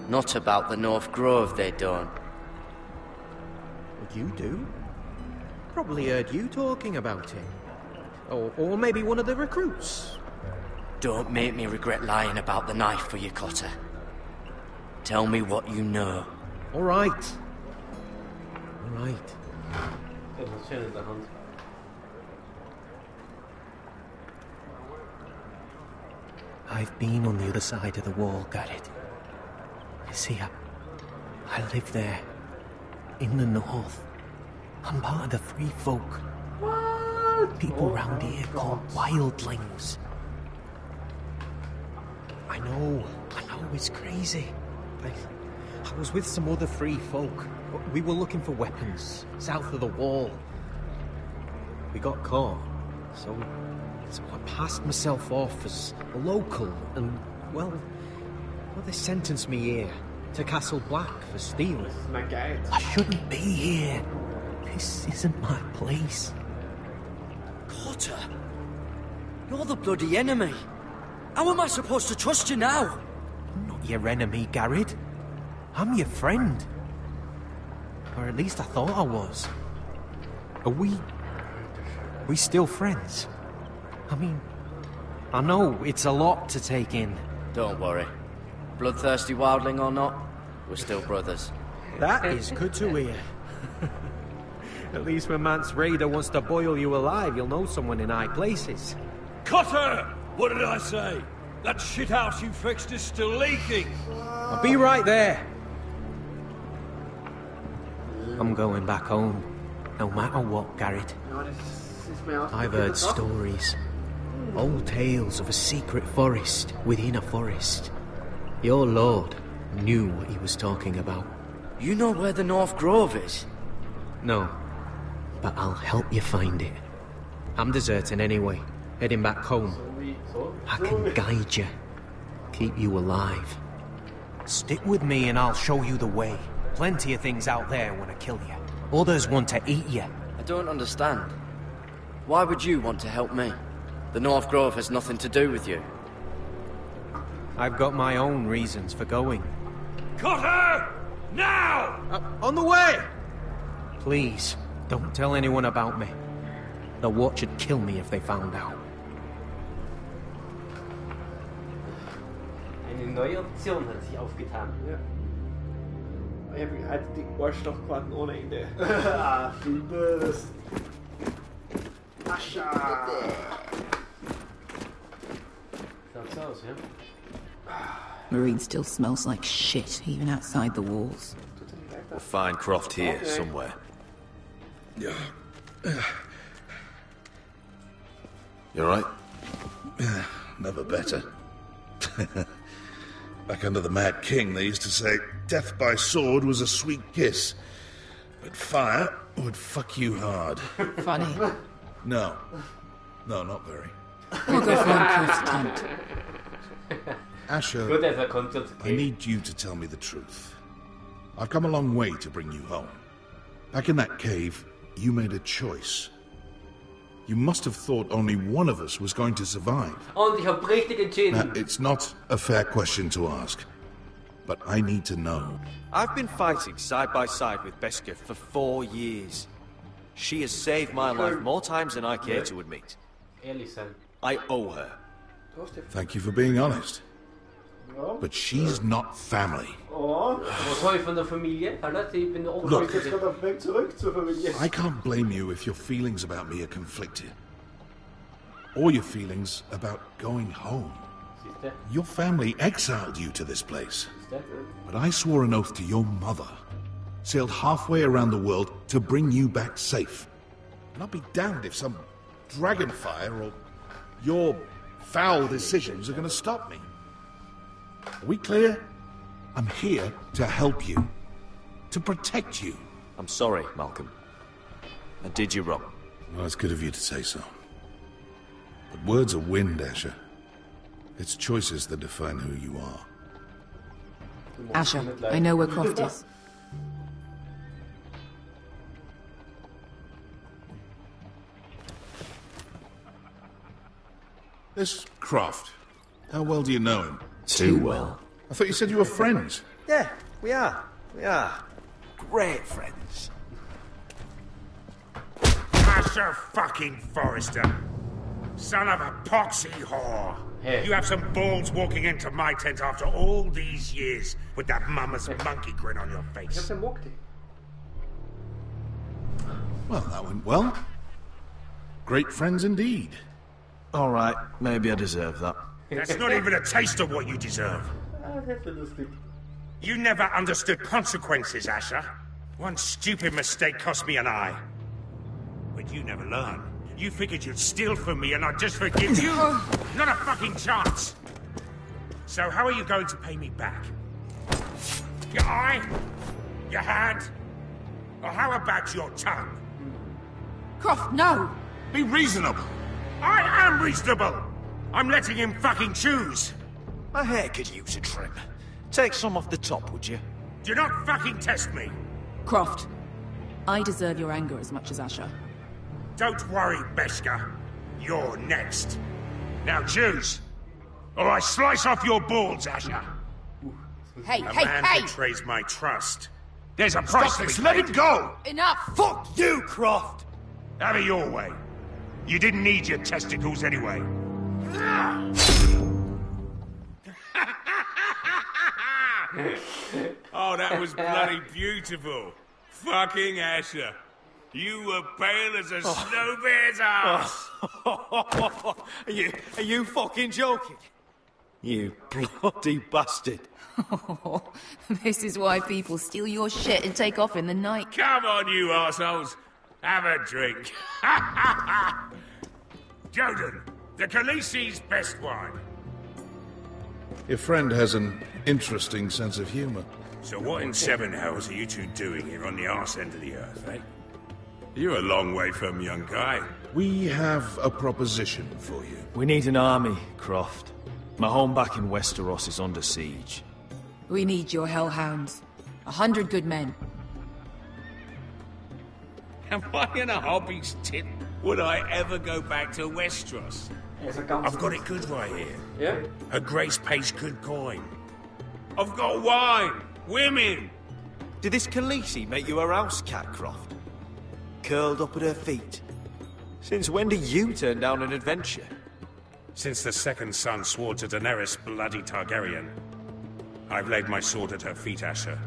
Not about the North Grove, they don't. But you do. Probably heard you talking about it. Or maybe one of the recruits. Don't make me regret lying about the knife for you, Cotter. Tell me what you know. All right. All right. I've been on the other side of the wall, Garrett. You see, I live there. In the north. I'm part of the free folk. What? People round here call wildlings. I know, it's crazy. I was with some other free folk. We were looking for weapons, south of the wall. We got caught, so I passed myself off as a local, and, well, they sentenced me here, to Castle Black for stealing. I shouldn't be here. This isn't my place. Potter, you're the bloody enemy. How am I supposed to trust you now? I'm not your enemy, Garrett. I'm your friend. Or at least I thought I was. Are we still friends? I mean, I know it's a lot to take in. Don't worry. Bloodthirsty wildling or not, we're still brothers. That is good to hear. At least when Mance Raider wants to boil you alive, you'll know someone in high places. Cutter! What did I say? That shithouse you fixed is still leaking! I'll be right there. I'm going back home, no matter what, Garrett. I've heard stories. Old tales of a secret forest within a forest. Your lord knew what he was talking about. You know where the North Grove is? No, but I'll help you find it. I'm deserting anyway, heading back home. I can guide you, keep you alive. Stick with me and I'll show you the way. Plenty of things out there want to kill you. Others want to eat you. I don't understand. Why would you want to help me? The North Grove has nothing to do with you. I've got my own reasons for going. Cutter! Now! On the way! Please, don't tell anyone about me. The Watch would kill me if they found out. Eine neue Option hat sich aufgetan. Ja. Ich hab die Arschlochquaden ohne Ende. Filmes. Ascha! Schaut's aus, ja? Marine still smells like shit, even outside the walls. We'll find Croft here, somewhere. Yeah. You alright? Never better. Back under the Mad King, they used to say death by sword was a sweet kiss, but fire would fuck you hard. Funny. No, not very. We'll go find Chris tent. Asher, Good as a content I need you to tell me the truth. I've come a long way to bring you home. Back in that cave, you made a choice. You must have thought only one of us was going to survive. Und ich hab richtig entschieden. Now, it's not a fair question to ask, but I need to know. I've been fighting side by side with Beskha for 4 years. She has saved my life more times than I care to admit. Ehrlich sein. I owe her. Thank you for being honest. But she's not family. Was soll ich von der Familie? Alter, ich bin auch Look, Jetzt gerade auf dem Weg zurück zur Familie. I can't blame you if your feelings about me are conflicted. Or your feelings about going home. Your family exiled you to this place. But I swore an oath to your mother. Sailed halfway around the world to bring you back safe. And I'll be damned if some dragonfire or your foul decisions are going to stop me. Are we clear? I'm here to help you. To protect you. I'm sorry, Malcolm. I did you wrong. Well, it's good of you to say so. But words are wind, Asher. It's choices that define who you are. Asher, I know where Croft is. This Croft, how well do you know him? Too well. I thought you said you were friends. Yeah, we are. We are. Great friends. Asher fucking Forrester. Son of a poxy whore. Hey. You have some balls walking into my tent after all these years with that mama's monkey grin on your face. Well, that went well. Great friends indeed. All right, maybe I deserve that. That's not even a taste of what you deserve. You never understood consequences, Asher. One stupid mistake cost me an eye. But you never learn. You figured you'd steal from me and I'd just forgive you? Not a fucking chance! So how are you going to pay me back? Your eye? Your hand? Or how about your tongue? Croft, no! Be reasonable! I am reasonable! I'm letting him fucking choose! My hair could use a trim. Take some off the top, would you? Do not fucking test me! Croft, I deserve your anger as much as Asher. Don't worry, Beshka. You're next. Now choose, or I slice off your balls, Asher. Hey, A hey, man hey! betrays my trust. There's a price to be let paid. him go! Enough! Fuck you, Croft! Have it your way. You didn't need your testicles anyway. Oh, that was bloody beautiful. Fucking Asher. You were pale as a snow bear's ass. Are you fucking joking? You bloody bastard. This is why people steal your shit and take off in the night. Come on, you arseholes. Have a drink. Joden, the Khaleesi's best wine. Your friend has an interesting sense of humor. So what in seven hells are you two doing here on the arse end of the earth, eh? You're a long way from, young guy. We have a proposition for you. We need an army, Croft. My home back in Westeros is under siege. We need your hellhounds. 100 good men. Am I in a hobby's tit? Would I ever go back to Westeros? I've got it good right here. Yeah? Her Grace pays good coin. I've got wine, women. Did this Khaleesi make you a house cat, Croft? Curled up at her feet? Since when do you turn down an adventure? Since the second son swore to Daenerys bloody Targaryen. I've laid my sword at her feet, Asher.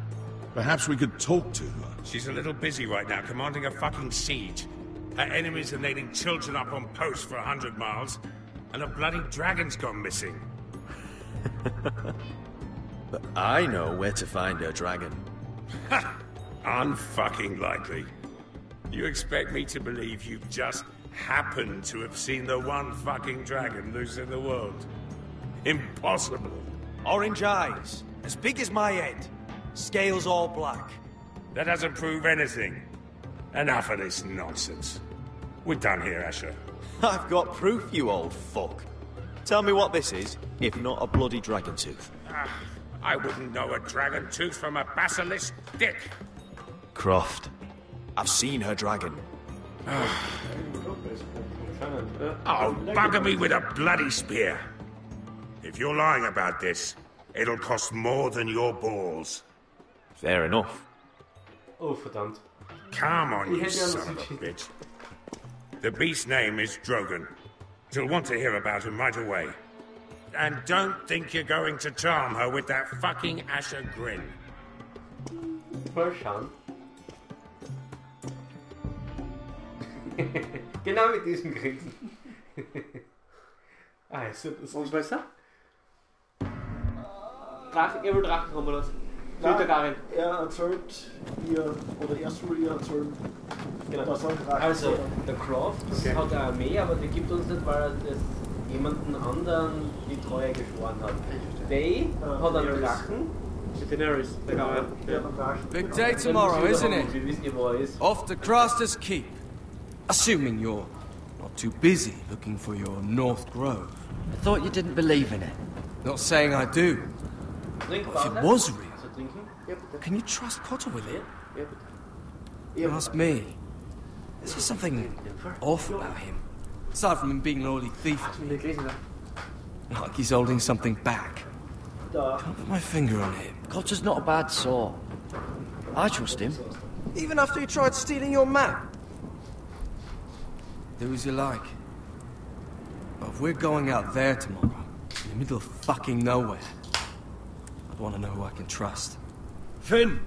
Perhaps we could talk to her. She's a little busy right now, commanding a fucking siege. Her enemies are nailing children up on posts for 100 miles, and a bloody dragon's gone missing. But I know where to find her dragon. Unfucking likely. You expect me to believe you've just happened to have seen the one fucking dragon loose in the world? Impossible. Orange eyes, as big as my head. Scales all black. That doesn't prove anything. Enough of this nonsense. We're done here, Asher. I've got proof, you old fuck. Tell me what this is, if not a bloody dragon tooth. I wouldn't know a dragon tooth from a basilisk dick. Croft, I've seen her dragon. Oh, bugger me with a bloody spear. If you're lying about this, it'll cost more than your balls. Fair enough. Oh, verdammt. Come on, you son of a bitch. The beast's name is Drogon. She'll want to hear about him right away. And don't think you're going to charm her with that fucking Asher grin. Mal schauen. Genau mit diesem Grinsen. Also, das ist besser. Er will Drachen kommen lassen. Nein, er erzählt ihr, oder er soll ihr erzählen, dass er Drachen Also, der Croft hat eine Armee, aber die gibt uns nicht, weil er das jemanden anderen die Treue geschworen hat. They hat einen Drachen. Daenerys, Big day tomorrow, isn't it? Off to Craster's Keep. Assuming you're not too busy looking for your North Grove. I thought you didn't believe in it. Not saying I do. But if it was real, trinken? can you trust Potter with it? Ja. Ask me. There's just something off about him. Aside from him being an oily thief. Like he's holding something back. Can't put my finger on it. Potter's not a bad sort. I trust him. Even after he tried stealing your map? Do as you like. But if we're going out there tomorrow, in the middle of fucking nowhere, I'd want to know who I can trust. Finn,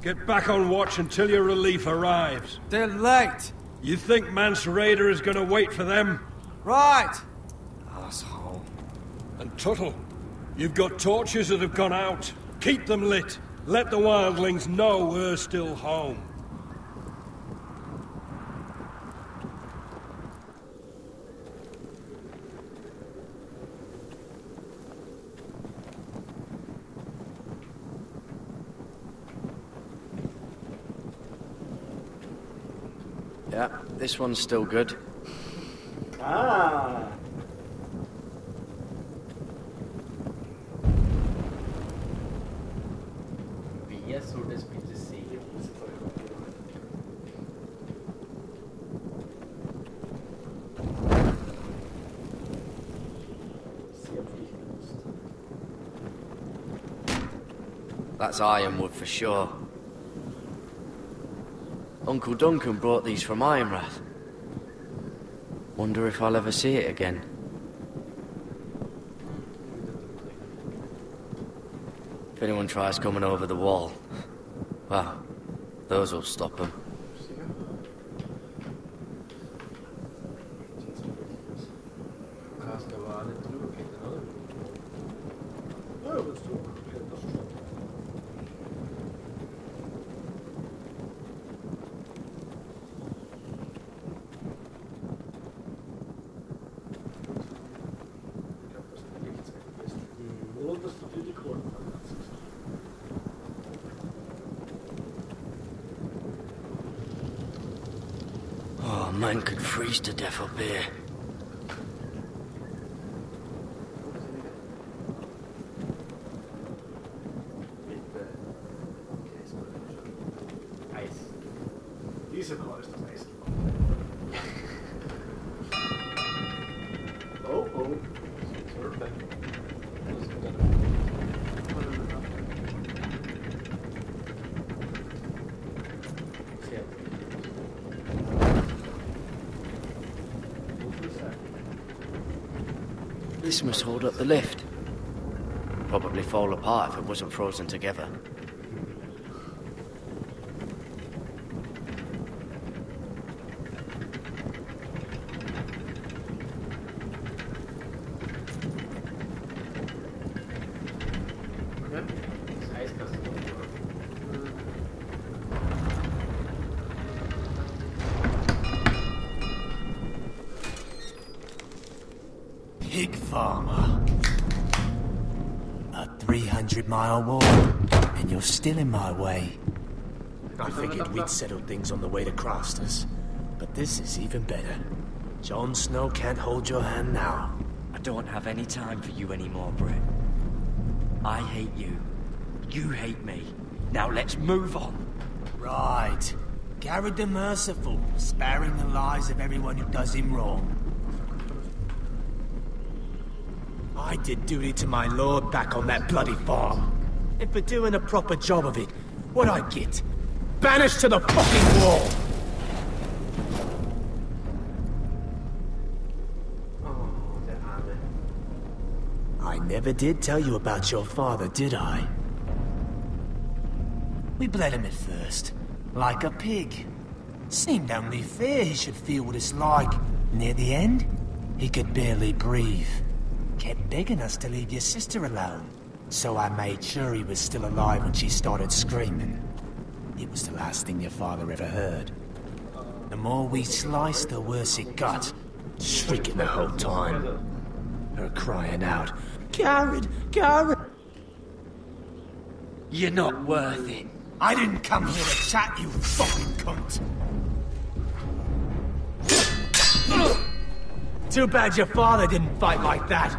get back on watch until your relief arrives. They're late. You think Mance Rayder is going to wait for them? Right. Asshole. And Tuttle, you've got torches that have gone out. Keep them lit. Let the wildlings know we're still home. Yeah, this one's still good. Ah. Wer soll das bitte sehen? That's ironwood for sure. Uncle Duncan brought these from Ironrath. Wonder if I'll ever see it again. If anyone tries coming over the wall, well, those will stop them. Oh, man could freeze to death up here. Diese Frau ist das Eis. Oh, oh. This must hold up the lift. Probably fall apart if it wasn't frozen together. Pig farmer. A 300-mile walk, and you're still in my way. I figured we'd settled things on the way to Crasters, but this is even better. Jon Snow can't hold your hand now. I don't have any time for you anymore, Brett. I hate you. You hate me. Now let's move on. Right. Garrett the Merciful, sparing the lives of everyone who does him wrong. I did duty to my lord back on that bloody farm. And for doing a proper job of it, what'd I get? Banished to the fucking wall! I never did tell you about your father, did I? We bled him at first, like a pig. Seemed only fair he should feel what it's like. Near the end, he could barely breathe. Kept begging us to leave your sister alone. So I made sure he was still alive when she started screaming. It was the last thing your father ever heard. The more we sliced, the worse it got. Shrieking the whole time. Her crying out, "Garrett! Garrett!" You're not worth it. I didn't come here to chat, you fucking cunt! Too bad your father didn't fight like that.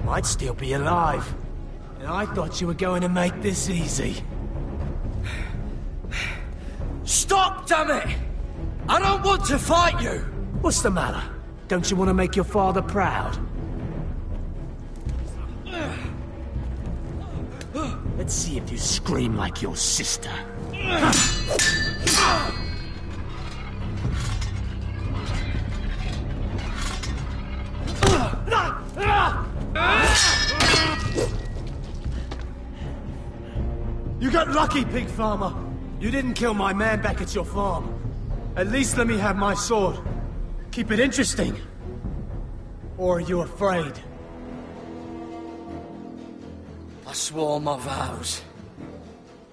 Might still be alive. And I thought you were going to make this easy. Stop, damn it! I don't want to fight you! What's the matter? Don't you want to make your father proud? Let's see if you scream like your sister. You got lucky, pig farmer. You didn't kill my man back at your farm. At least let me have my sword. Keep it interesting. Or are you afraid? I swore my vows.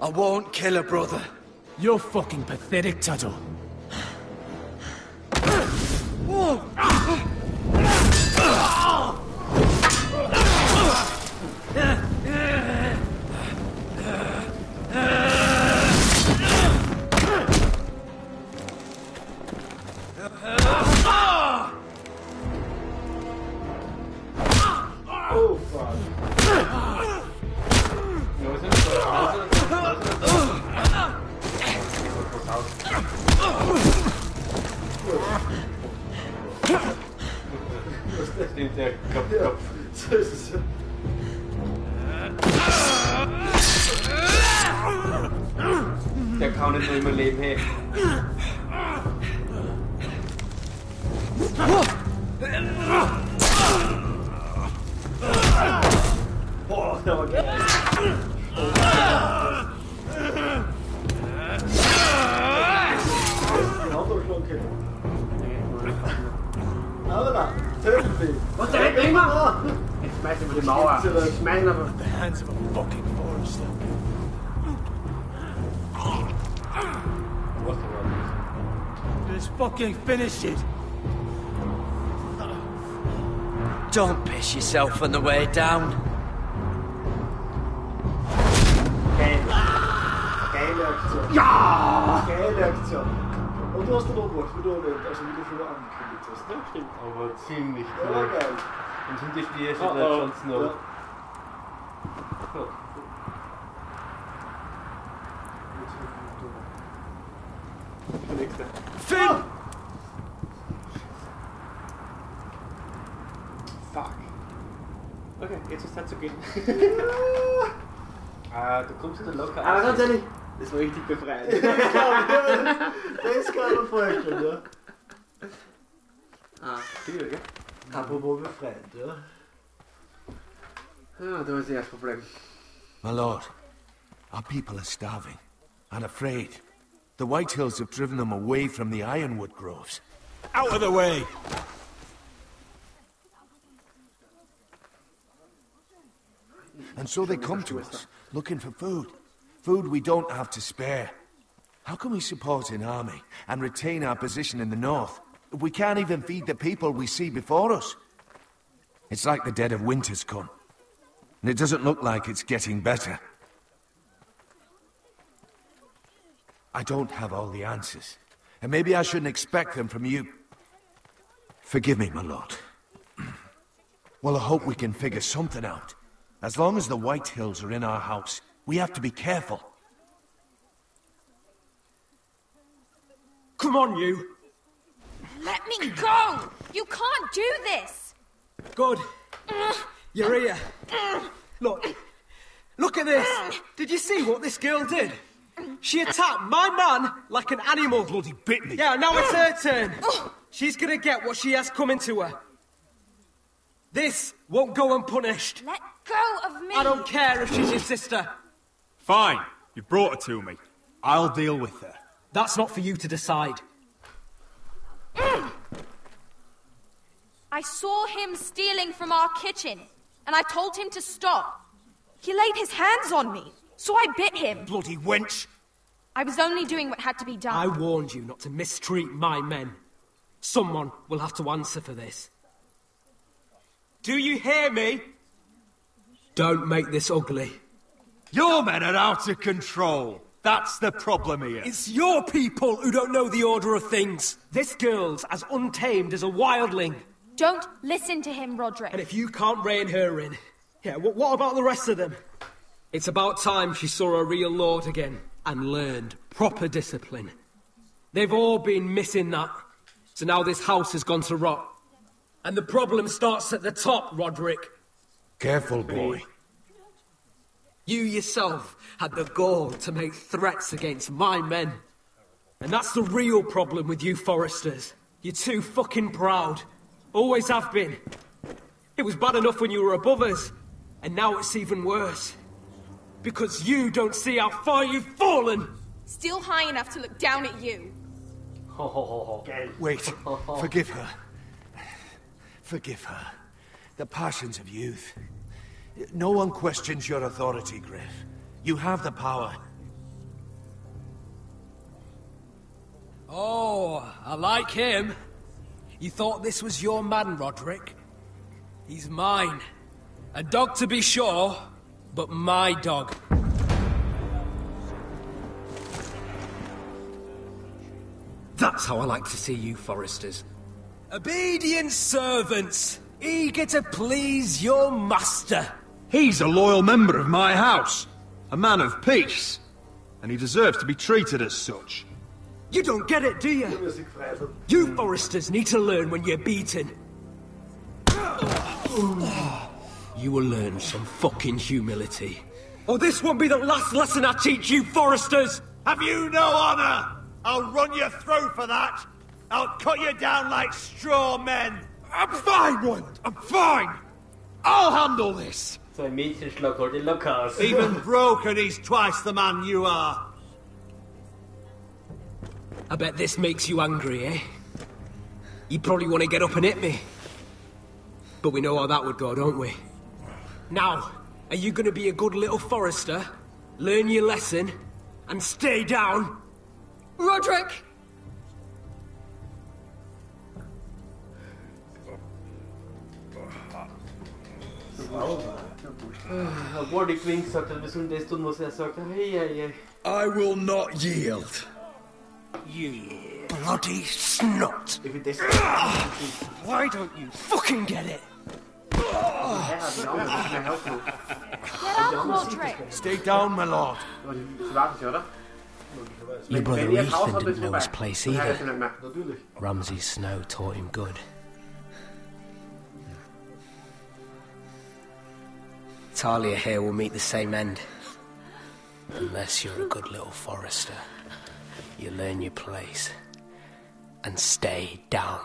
I won't kill a brother. You're fucking pathetic, Tuttle. Oh, fuck. No, es Stimmt, der Kopf. So ist es. Der kann nicht nur immer leben, hey. Boah, der war geil. Die andere Glocke. Alter, töten mich. Was, der rennt immer? Jetzt schmeiß ihn über die Mauer. Schmeiß ihn einfach. The hands of a fucking forester. Just fucking finish it. Don't piss yourself on the way down. Geile Aktion. Ja! Geile Aktion. Und du hast den umgebracht, wie du erwähnt, also wie du schon angekündigt hast. Ja, stimmt. Aber ziemlich cool. Ja, geil. Und hinter dir steht der Jon Snow. Ja. Der nächste. Finn! Fuck. Okay, jetzt ist Zeit zu gehen. Du kommst da locker Aber ganz ehrlich, das war richtig befreiend. Das kann man vorstellen, ja. Viel, gell? Apropos befreiend, ja. Ah, da ist das erste Problem. My lord, our people are starving and afraid. The Whitehills have driven them away from the ironwood groves. Out of the way! And so they come to us, looking for food. Food we don't have to spare. How can we support an army and retain our position in the north if we can't even feed the people we see before us? It's like the dead of winter's come. And it doesn't look like it's getting better. I don't have all the answers. And maybe I shouldn't expect them from you. Forgive me, my lord. Well, I hope we can figure something out. As long as the Whitehills are in our house, we have to be careful. Come on, you! Let me go! You can't do this! Good. You're here. Look at this! Did you see what this girl did? She attacked my man like an animal. Bloody bit me. Yeah, now it's her turn. She's gonna get what she has coming to her. This won't go unpunished. Let go of me! I don't care if she's your sister. Fine. You brought her to me. I'll deal with her. That's not for you to decide. I saw him stealing from our kitchen, and I told him to stop. He laid his hands on me, so I bit him. Bloody wench! I was only doing what had to be done. I warned you not to mistreat my men. Someone will have to answer for this. Do you hear me? Don't make this ugly. Your men are out of control. That's the problem here. It's your people who don't know the order of things. This girl's as untamed as a wildling. Don't listen to him, Roderick. And if you can't rein her in, yeah, what about the rest of them? It's about time she saw a real lord again and learned proper discipline. They've all been missing that. So now this house has gone to rot. And the problem starts at the top, Roderick. Careful, boy. You yourself had the gall to make threats against my men. And that's the real problem with you Foresters. You're too fucking proud. Always have been. It was bad enough when you were above us. And now it's even worse. Because you don't see how far you've fallen. Still high enough to look down at you. Wait. Forgive her. Forgive her. The passions of youth. No one questions your authority, Griff. You have the power. Oh, I like him. You thought this was your man, Roderick? He's mine. A dog to be sure, but my dog. That's how I like to see you, Foresters. Obedient servants, eager to please your master. He's a loyal member of my house, a man of peace, and he deserves to be treated as such. You don't get it, do you? You Foresters need to learn when you're beaten. You will learn some fucking humility. Or this won't be the last lesson I teach you, Foresters! Have you no honor? I'll run your throat for that. I'll cut you down like straw men. I'm fine, Roland. I'm fine. I'll handle this. So ein Mädchenschlag holt den Lockers. Even broken, he's twice the man you are. I bet this makes you angry, eh? You probably want to get up and hit me. But we know how that would go, don't we? Now, are you going to be a good little Forester, learn your lesson, and stay down? Roderick! Obwohl die Queen gesagt hat, wir sollen das tun, was sagt, hey. I will not yield. You bloody snot! Why don't you fucking get it? Get up, Roderick! Stay down, my lord. Your brother Ethan didn't know his place either. Ramsay's snow taught him good. Talia here will meet the same end. Unless you're a good little Forester. You learn your place. And stay down.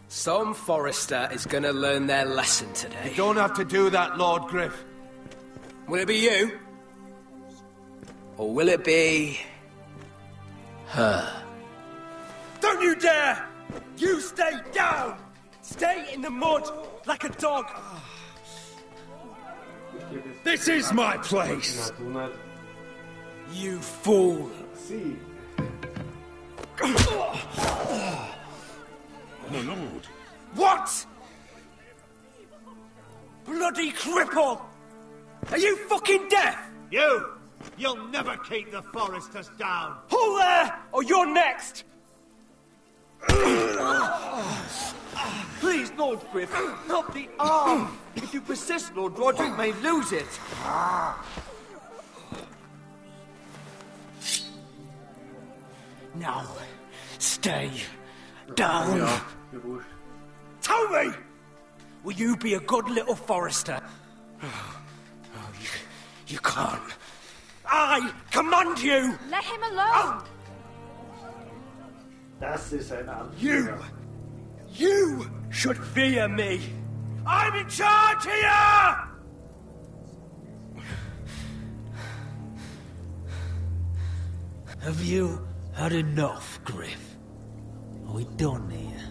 Some Forester is gonna learn their lesson today. You don't have to do that, Lord Griff. Will it be you? Or will it be... her? Don't you dare! You stay down! Stay in the mud like a dog! This is my place! You fool! See. My lord. What? Bloody cripple! Are you fucking deaf? You'll never keep the Foresters down. Hold there, or you're next! Please, Lord Griff, not the arm. If you persist, Lord Roderick may lose it. Now, stay down. Tell me! Will you be a good little Forester? You can't. I command you! Let him alone! Das ist ein You should fear me! I'm in charge here! Have you had enough, Griff? Are we done here?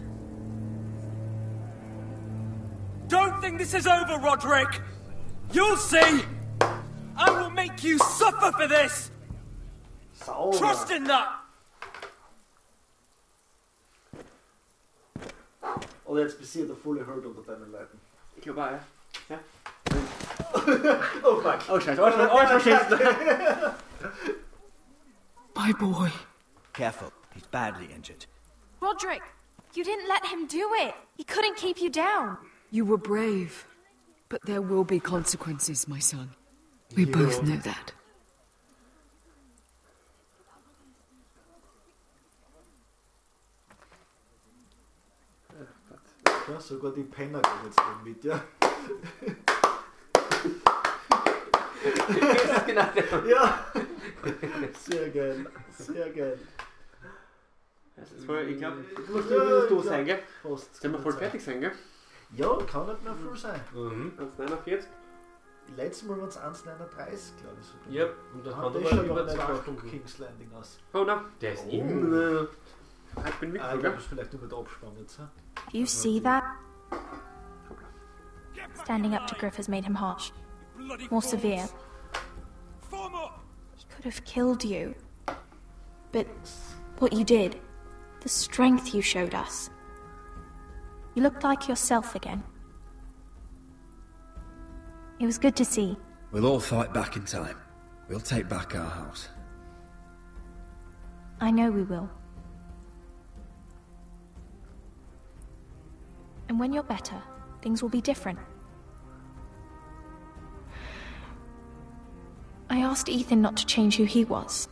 Don't think this is over, Roderick! You'll see! I will make you suffer for this! Trust in that! Und jetzt bist du der volle Herd unter deinen Leuten. Ich glaube auch, ja. Oh fuck. Oh scheiße, oh scheiße. My boy. Careful, he's badly injured. Roderick, you didn't let him do it. He couldn't keep you down. You were brave, but there will be consequences, my son. We both know that. Ja, sogar die Penner gehen jetzt mit, ja. Ja, sehr geil, sehr geil. Das ist voll, ich glaube, du musst du sein, gell? Sind wir voll fertig sein, gell? Ja, kann nicht mehr viel sein. 1,49. Letztes Mal waren es 1,39, glaube ich sogar. Ja, und das hat ist aber schon über nicht 2 auf Stunden. King's Landing aus. Oh nein, der ist Ich ich bin glaube, mitgegangen. das ist vielleicht über der Abspann jetzt. Do you see that? Standing up to Griff has made him harsh. More severe. He could have killed you. But what you did, the strength you showed us. You looked like yourself again. It was good to see. We'll all fight back in time. We'll take back our house. I know we will. And when you're better, things will be different. I asked Ethan not to change who he was.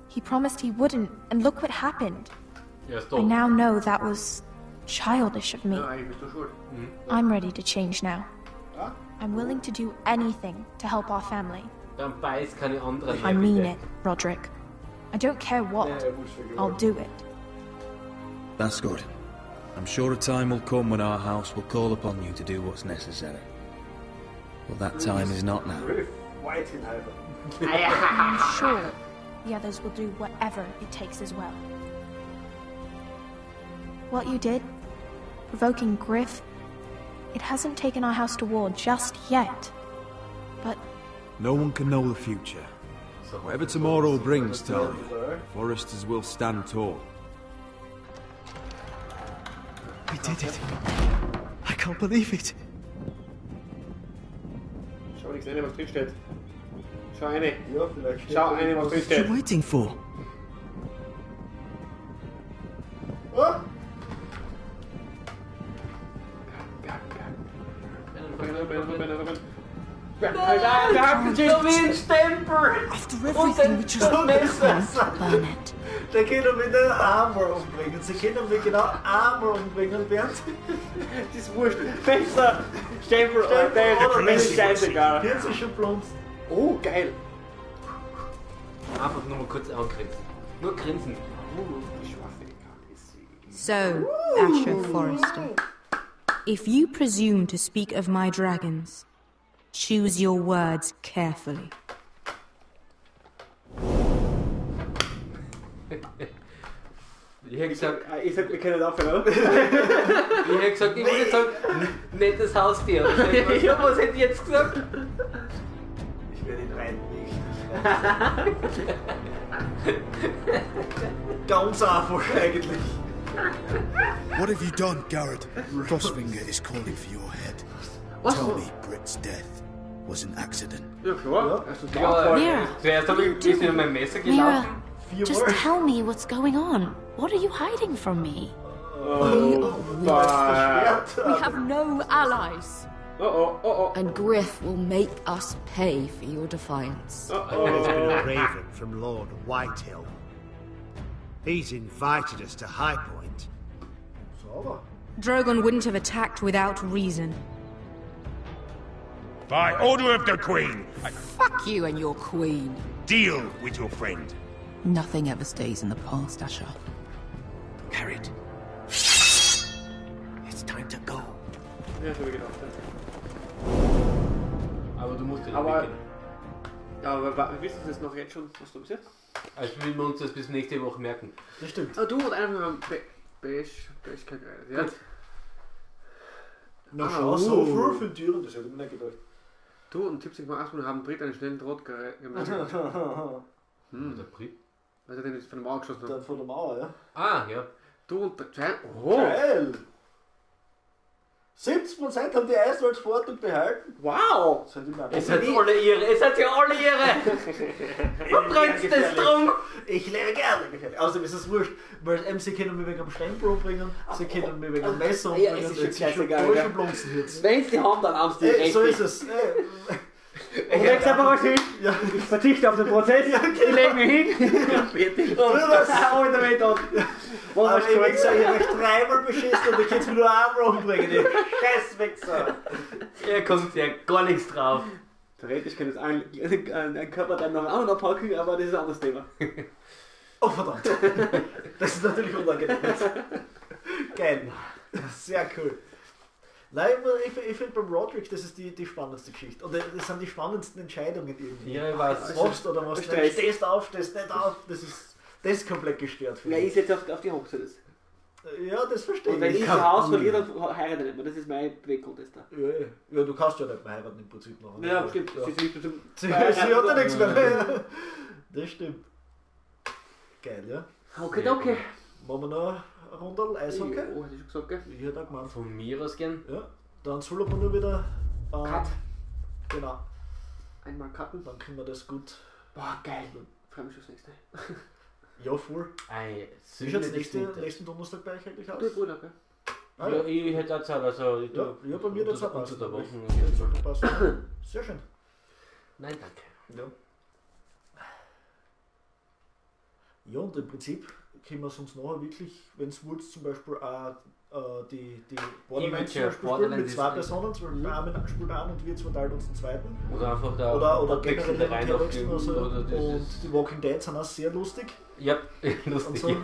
He promised he wouldn't, and look what happened. I now know that was childish of me. I'm ready to change now. I'm willing to do anything to help our family. I mean it, Roderick. I don't care what. I'll do it. That's good. I'm sure a time will come when our house will call upon you to do what's necessary. But that time is not now. I'm sure the others will do whatever it takes as well. What you did, provoking Griff, it hasn't taken our house to war just yet. But no one can know the future. Whatever tomorrow brings, Talia, Foresters will stand tall. We did it. I can't believe it. Schau nichts rein, was drin steht. Schau eine. Ja, vielleicht steht Schau eine, was drin What are steht. you waiting for? Oh! After everything we just burn it. Sie können mich nicht einmal umbringen. Sie können mich genau einmal umbringen, während sie... Das ist wurscht. Besser Stempel oder der ist scheißegal. Jetzt ist schon plumps. Oh, geil. Einfach nur mal kurz angrinsen. Nur grinsen. Die schwache Kacke. So, Asher Forrester, if you presume to speak of my dragons, choose your words carefully. Ich hätte gesagt, wir können aufhören, oder? Ich hätte gesagt, ich würde sagen, nettes Haustier. Ja, was hätte ich jetzt gesagt? Ich werde ihn reinlegen. Ganz einfach eigentlich. What have you done, Garrett? Frostfinger is calling for your head. Tell me Britt's death was an accident. Ja, klar. Mira, Zuerst habe ich ein bisschen um mein Messer Mira, gelaufen. just tell me what's going on. What are you hiding from me? We have no allies. And Griff will make us pay for your defiance. And it's been a raven from Lord Whitehill. He's invited us to High Point. Drogon wouldn't have attacked without reason. By order of the Queen, Fuck you and your queen. deal with your friend. Nothing ever stays in the past, Asher. Carried. It's time to go. Ja, so wie gedacht. Aber du musst ja Aber wissen Sie das noch jetzt schon, was du bist jetzt? Also will wir uns das bis nächste Woche merken. Das stimmt. Du und einer mit einem Beige geredet, ja? Gut. Na schau, so früh für Türen, das hätte ich mir nicht gedacht. Du und Tipp 6x8 haben Brit einen schnellen Draht gemacht. Der Brit? Also den ist von der Mauer geschossen. Der von der Mauer, ja. Ah, ja. Du und der Geil! 70% haben die Eiswaldsvortung behalten. Wow! Es seid alle ihre, es seid ja alle ihre! Was bringst das drum? Ich lebe gerne gefährlich. Außerdem ist es wurscht, weil sie können mich wegen einem Stempel umbringen, sie können mich wegen einem Messer umbringen, es ist jetzt schon ist schon scheißegal. blunzen jetzt. Wenn sie haben, dann haben sie recht. So ist es. Ich leg's einfach mal hin. Ja. Ich verzichte auf den Prozess. Ja, genau. Ich leg mich hin. Fertig. Und hau in der Welt an. Aber ich will sagen, ich habe euch dreimal beschissen und ich kann es mir nur einmal umbringen. Ihr Scheißwichser. Ihr kommt ja gar nichts drauf. Theoretisch kann es ein Körper dann noch einen anderen packen, aber das ist ein anderes Thema. Oh verdammt. Das ist natürlich unangenehm. Geil. Sehr cool. Nein, ich finde beim Roderick, das ist die spannendste Geschichte. Oder das sind die spannendsten Entscheidungen irgendwie. Ja, ich weiß. Was machst du oder was nicht? Stehst auf, stehst nicht auf. Das ist komplett gestört. Ja, ich setze auf die Hochzeit. Ja, das verstehe ich. Und wenn ich das Haus verliere, dann heirate ich nicht mehr. Das ist mein Beweggrund. Ja, du kannst ja nicht mehr heiraten im Prinzip noch. Ja, stimmt. Ja. Sie hat ja nichts mehr. Das stimmt. Geil, ja. Okay, okay. Machen wir noch eine Runde Eishockey? Oh, hast du schon gesagt, gell? Ich hätte auch gemeint. Von mir aus gehen? Ja. Dann soll aber nur wieder... Cut. Genau. Einmal cutten. Dann können wir das gut... Boah, geil. Freue mich aufs nächste. Ja, voll. Wie schaut das nächsten Donnerstag bei euch eigentlich aus? Du, gut, okay. Ja, ich hätte auch Zeit, also ich ja, bei mir das auch unter der Woche. Sehr schön. Nein, danke. Ja. Ja, und im Prinzip können wir es uns nachher wirklich, wenn es Woods zum Beispiel auch die Borderlands zum Beispiel spielen mit 2 Personen, zum Beispiel einer spielt einen und wir 2 teilen uns den zweiten. Oder einfach da oder generell rein und die Walking Dead sind auch sehr lustig. Ja, lustig. So.